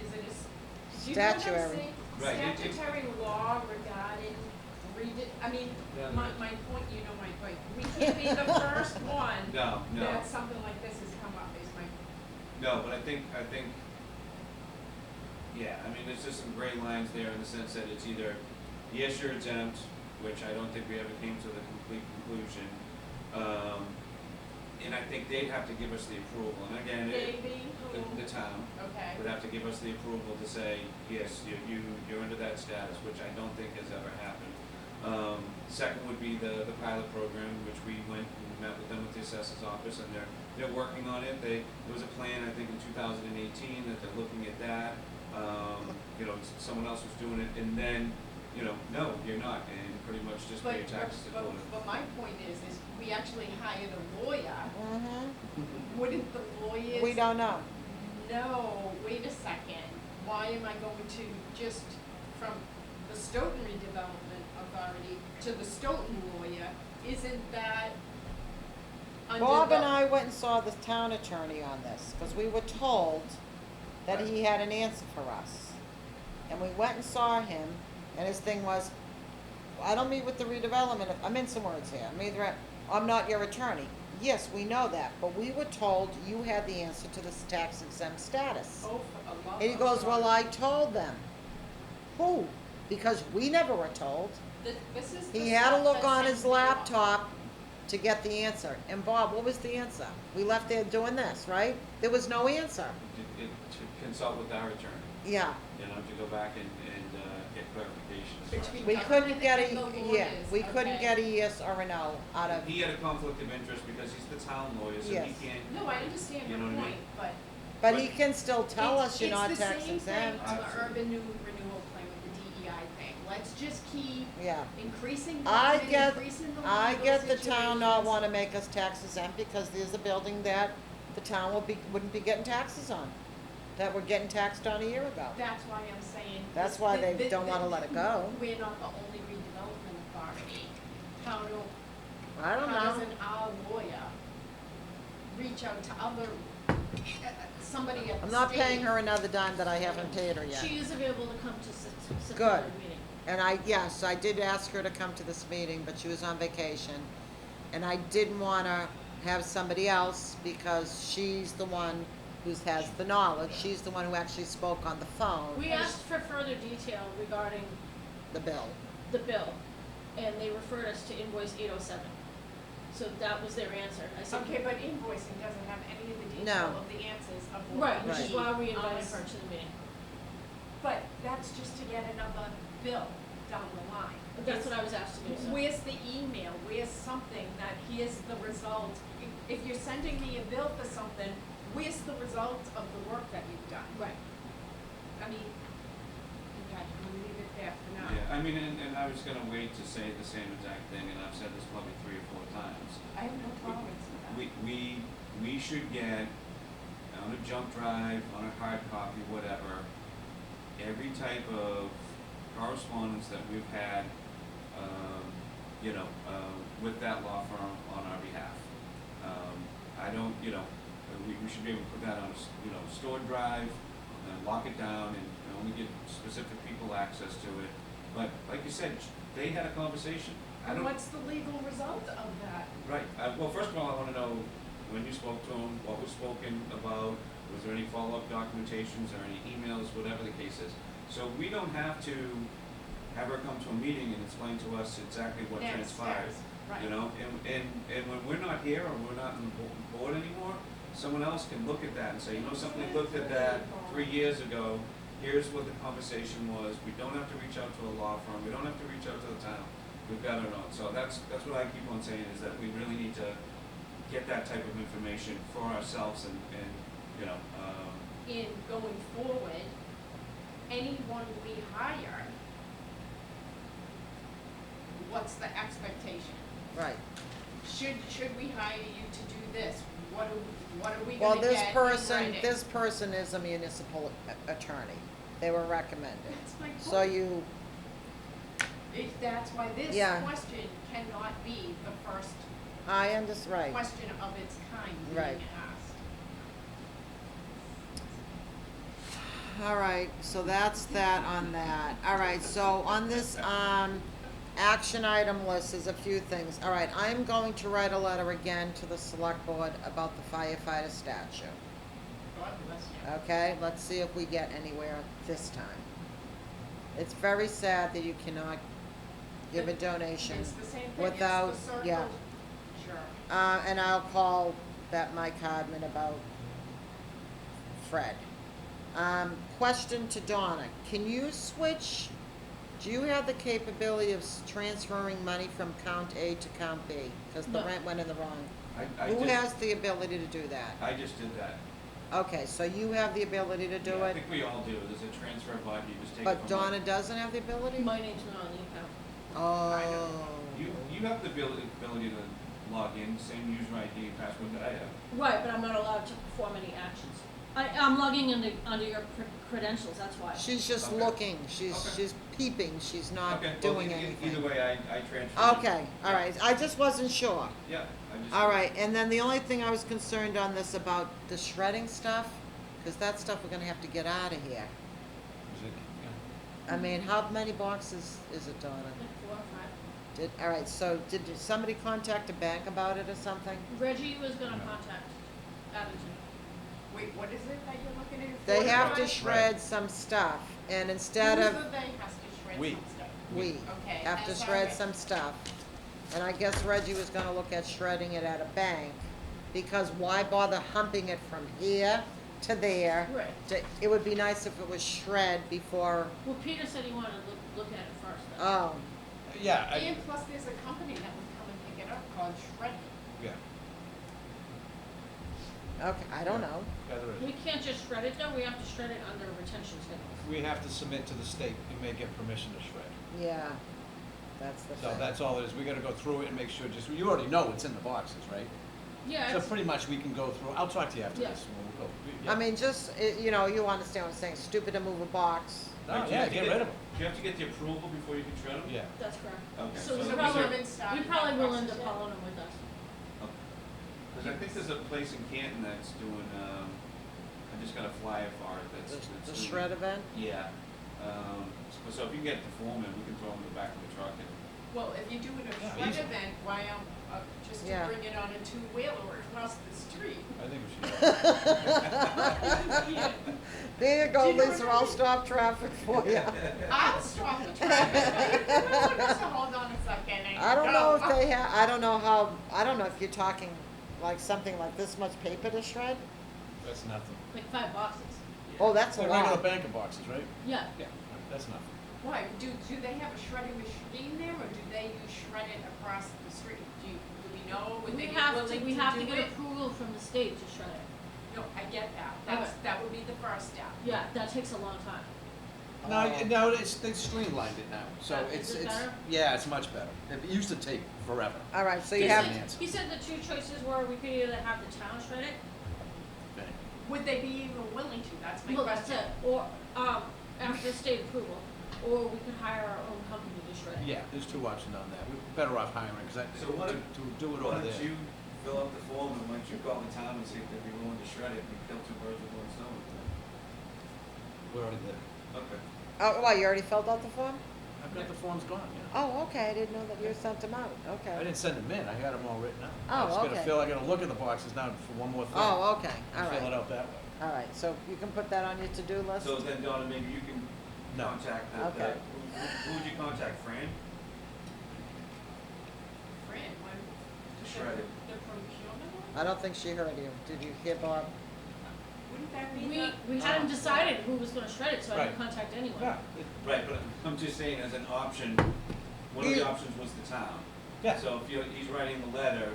is it a, do you know what I'm Statuary. saying? Right, it- Statutory law regarding I mean, Yeah. my point, you know my point. We can't be the first one No, no. that something like this has come up, is my, No, but I think, yeah, I mean, there's just some gray lines there in the sense that it's either, yes, you're exempt, which I don't think we ever came to the complete conclusion. And I think they'd have to give us the approval, and again, maybe, the town okay. would have to give us the approval to say, yes, you're under that status, which I don't think has ever happened. Second would be the pilot program, which we went and met with them at the assessor's office, and they're working on it. There was a plan, I think, in 2018 that they're looking at that. You know, someone else was doing it, and then, you know, no, you're not, and pretty much just pay your taxes to Florida. But my point is we actually hired a lawyer. Mm-hmm. Wouldn't the lawyers? We don't know. No, wait a second. Why am I going to just from the Stoughton Redevelopment Authority to the Stoughton lawyer? Isn't that under Bob the? and I went and saw the town attorney on this, cause we were told that he had an answer for us. And we went and saw him, and his thing was, I don't meet with the redevelopment, I'm in some words here, I'm not your attorney. Yes, we know that, but we were told you had the answer to this tax exempt status. Oh, for a love And he of goes, well, God. I told them. Who? Because we never were told. This is the He had to stuff look that on sends his me off. laptop to get the answer. And Bob, what was the answer? We left there doing this, right? There was no answer. To consult with our attorney, Yeah, you know, to go back and get clarification as far as. Between we couldn't get and the a, yeah, lawyers, we couldn't okay. get a yes or a no out of, He had a conflict of interest because he's the town lawyer, so he Yes. can't. No, I understand You your know what I point, mean? but he can still tell It's- us you're not tax It's the same exempt. thing on the Absolutely. urban new renewal plan with the DEI thing. Let's just keep Yeah. increasing I government, get, increasing the I legal get the town not situations. wanna make us tax exempt because there's a building that the town wouldn't be getting taxes on, that we're getting taxed on a year ago. That's why I'm saying. That's this- why they thi- don't wanna let it go. We're not the only redevelopment authority. How I don't know. doesn't our lawyer reach out to other, somebody at the state? I'm not paying her another dime that I haven't paid her yet. She is available to come to September Good. meeting. And yes, I did ask her to come to this meeting, but she was on vacation. And I didn't wanna have somebody else because she's the one who has the knowledge. She's the one who actually spoke on the phone, We asked for further detail regarding the bill. the bill, and they referred us to invoice 807. So that was their answer. I said, Okay, but invoicing doesn't have any of the No. detail of the answers of what right, which is Right. why we invited Honest. her to the meeting. But that's just to get another bill down the line. That's what I was asked to do, so. Where's the email? Where's something that here's the result? If you're sending me a bill for something, where's the result of the work that you've done? Right. I mean, okay, we'll leave it there for now. Yeah, I mean, and I was gonna wait to say the same exact thing, and I've said this probably 3 or 4 times. I have no tolerance for that. We should get on a jump drive, on a hard copy, whatever, every type of correspondence that we've had, you know, with that law firm on our behalf. I don't, you know, we should be able to put that on a, you know, stored drive, and lock it down, and only give specific people access to it. But like you said, they had a conversation. I And don't. what's the legal result of that? Right, well, first of all, I wanna know when you spoke to him, what was spoken about, was there any follow-up documentations or any emails, whatever the case is. So we don't have to have her come to a meeting and explain to us exactly what Yes, transpired. yes, right. You know, and when we're not here or we're not on the board anymore, someone else can look at that and say, you know something, I looked at that 3 years ago, here's what the conversation was, we don't have to reach out to a law firm, we don't have to reach out to the town, we've got it on. So that's what I keep on saying, is that we really need to get that type of information for ourselves and you know, In going forward, anyone we hire, what's the expectation? right. Should we hire you to do this? What are we Well, gonna get in writing? this person is a municipal attorney. They were recommended. That's my So point. you, That's why this Yeah. question cannot be the first I understand, right. question of its kind being Right. asked. All right, so that's that on that. All right, so on this, action item list, there's a few things. All right, I'm going to write a letter again to the select board about the firefighter statue. God bless you. Okay, let's see if we get anywhere this time. It's very sad that you cannot give a donation It's the same thing, without, it's the circle yeah. jerk. And I'll call that Mike Hardman about Fred. Question to Donna, can you switch, do you have the capability of transferring money from count A to count B? Cause the No. rent went in the wrong. I Who just, has the ability to do that? I just did that. Okay, so you have the ability to do Yeah, I it, think we all do, there's a transfer button, you just take it but from Donna doesn't have the ability? My name's not on the account. Oh. You have the ability to log in, same user ID and password that I have. Right, but I'm not allowed to perform any actions. I'm logging under your credentials, that's why. She's just Okay. looking, Okay. she's peeping, she's not Okay, well, doing anything. Either way, I transferred. Okay, all right, I just wasn't sure. Yeah, I just. All right, and then the only thing I was concerned on this about the shredding stuff, because that stuff we're gonna have to get out of here. Is it, yeah. I mean, how many boxes is it, Donna? Like 4 or 5. All right, so did somebody contact a bank about it or something? Reggie was gonna contact Abington. Wait, what is it that you're looking at? They have to 45? shred some stuff, and instead Who's of, the they has to shred We. some stuff? we Okay, have to that's shred alright. some stuff. And I guess Reggie was gonna look at shredding it at a bank, because why bother humping it from here to there? Right. It would be nice if it was shred before, Well, Peter said he wanted to look at it first. though. oh, Yeah, And plus, there's a company that would come and pick it up called Shred. yeah, okay, I don't know. yeah, there is. We can't just shred it though, we have to shred it under retention schedule. We have to submit to the state, and may get permission to shred. Yeah, that's the So thing. that's all it is, we gotta go through it and make sure, just, you already know what's in the boxes, right? Yeah, So it's, pretty much we can go through, I'll talk to you after Yeah. this, we'll go. I mean, just, you know, you understand what I'm saying, stupid to move a box. No, Like, do you yeah, have to get rid of them, Do you have to get the approval before you can shred them? yeah. that's correct. Okay. So So we we probably, haven't started we probably that will end process up yet? hauling them with us. Because I think there's a place in Canton that's doing, I just got a flyer for it that's. The that's doing- shred event? Yeah, so if you can get the form in, we can throw them in the back of the truck and. Well, if you're doing a Yeah, shred easy. event, why, just to Yeah. bring it on a two-wheeler across the street. I think we should. There you go, Do you know Lisa, what I I'll mean? stop traffic for you. I'll stop the traffic. Just hold on a second and I don't know if go. they have, I don't know how, I don't know if you're talking like something like this much paper to shred? That's nothing. Like 5 boxes. Oh, that's a They're regular lot. bank of boxes, right? Yeah. Yeah, that's nothing. Why, do they have a shredding machine there, or do they use shred it across the street? Do we know, would they be willing to do it? We have to get approval from the state to shred it. No, I get that, Okay. that would be the first step. Yeah, that takes a long time. No, they streamlined it now, so Is it it's, better? yeah, it's much better. It used to take forever. All right, so you He have, said- He said the 2 choices were we could either have the town shred it, Okay. Would they be even willing to, that's my well, that's question. it, or, after state approval, or we could hire our own company to shred it. Yeah, there's 2 options on that. We're better off hiring, because So why don't- to do it Why over don't there. you fill out the form and why don't you call the town and see if they'd be willing to shred it and kill 2 birds with 1 stone? We're already there. Okay. oh, what, you already filled out the form? I've got the forms gone, yeah. Oh, okay, I didn't know that you sent them out, okay. I didn't send them in, I got them all written out. Oh, I just gotta okay. I gotta look at the boxes now for one more thing. Oh, okay, and all fill it right, out that way. all right, so you can put that on your to-do list? So then Donna, maybe you can No. contact Okay. who would you contact, Fran? Fran, when, To shred it. the procurement one? I don't think she heard you, did you hear Bob? Wouldn't that be We, the? we hadn't decided who was gonna shred it, so I didn't Right. contact anyone. Yeah, Right, but I'm just saying as an option, one of the options was the town. Yeah. So if he's writing the letter,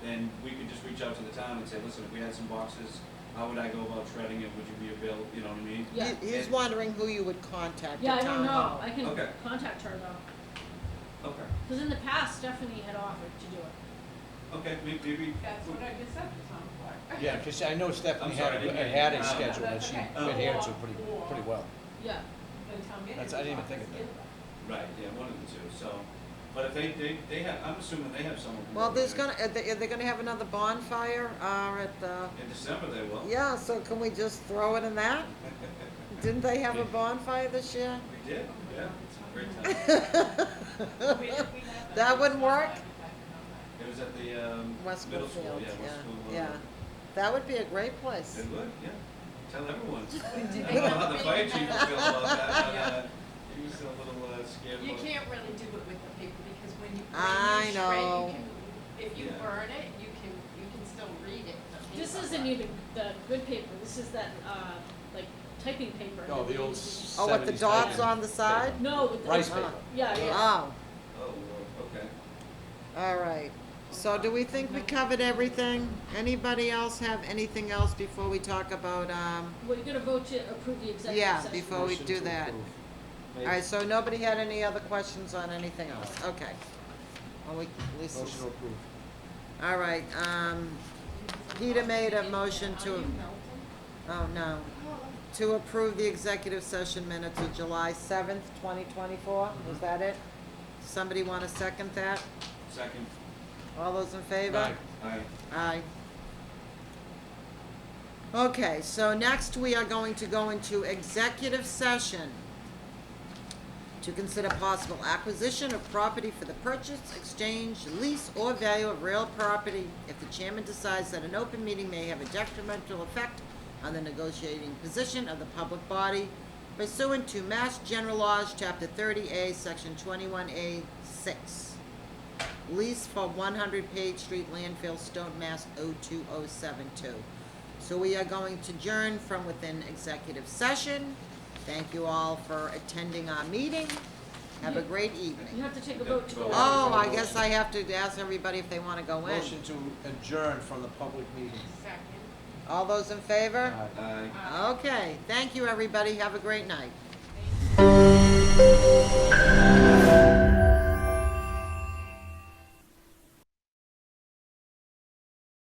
then we could just reach out to the town and say, listen, if we had some boxes, how would I go about shredding it? Would you be available, you know what I mean? Yeah. He's And- wondering who you would contact Yeah, at I don't town know, hall. I can Okay. contact her though. Okay, Because in the past, Stephanie had offered to do it. okay, maybe. That's what I just said to Tom Clark. Yeah, because I know Stephanie I'm sorry, I didn't hear you. had a No, schedule that that's she okay. adhered to Or- pretty well. Yeah. The town That's- I didn't even manager's think of office that. Right, yeah, one of the two, so, but if they have, I'm assuming they have someone. who Well, will there's do it. gonna, are they gonna have another bonfire, at the, In December they will. yeah, so can we just throw it in that? Didn't they have a bonfire this year? We did, yeah, it's a great time. That wouldn't work? It was at the, West middle school, Brookfield, yeah, West School. yeah. That would be a great place. It would, yeah, tell everyone. Did I they don't know have how a the big fire chief would feel about that, but, Yeah. he was a little, scared. You about it. can't really do it with the paper, because when you I shred, know. you can, if you Yeah. burn it, you can still read it. the This paper. isn't even the good paper, this is that, like, typing paper. Oh, that the they old use. Oh, with the 70s dots typing on the side? paper. No, with the. Rice Uh, paper. Yeah, yeah. Oh, Oh, Lord, okay. all right. So do we think we covered everything? Anybody else have anything else before we talk about, We're gonna vote to approve the executive yeah, session. before we Motion do to that? approve. All right, so nobody had any other questions on anything else? Okay. Well, we, Lisa's, Motion to approve. all right, Peter made a motion Are to, you melting? oh, no, to approve the executive session minutes of July 7th, 2024. Was that it? Somebody want to second that? Second, All those in favor? Aye. aye. Aye. Okay, so next we are going to go into executive session to consider possible acquisition of property for the purchase, exchange, lease, or value of real property if the chairman decides that an open meeting may have a detrimental effect on the negotiating position of the public body pursuant to Mass General Laws, Chapter 30A, Section 21A 6. Lease for 100 Page Street, Landfill, Stoughton, Mass. 02072. So we are going to adjourn from within executive session. Thank you all for attending our meeting. Have a great You evening. have to take a vote to go. Oh, I guess I have to ask everybody if they want to go in. Motion to adjourn from the public meeting. Second. All those in favor? Aye. Aye. Okay, thank you, everybody. Have a great night. Thank you.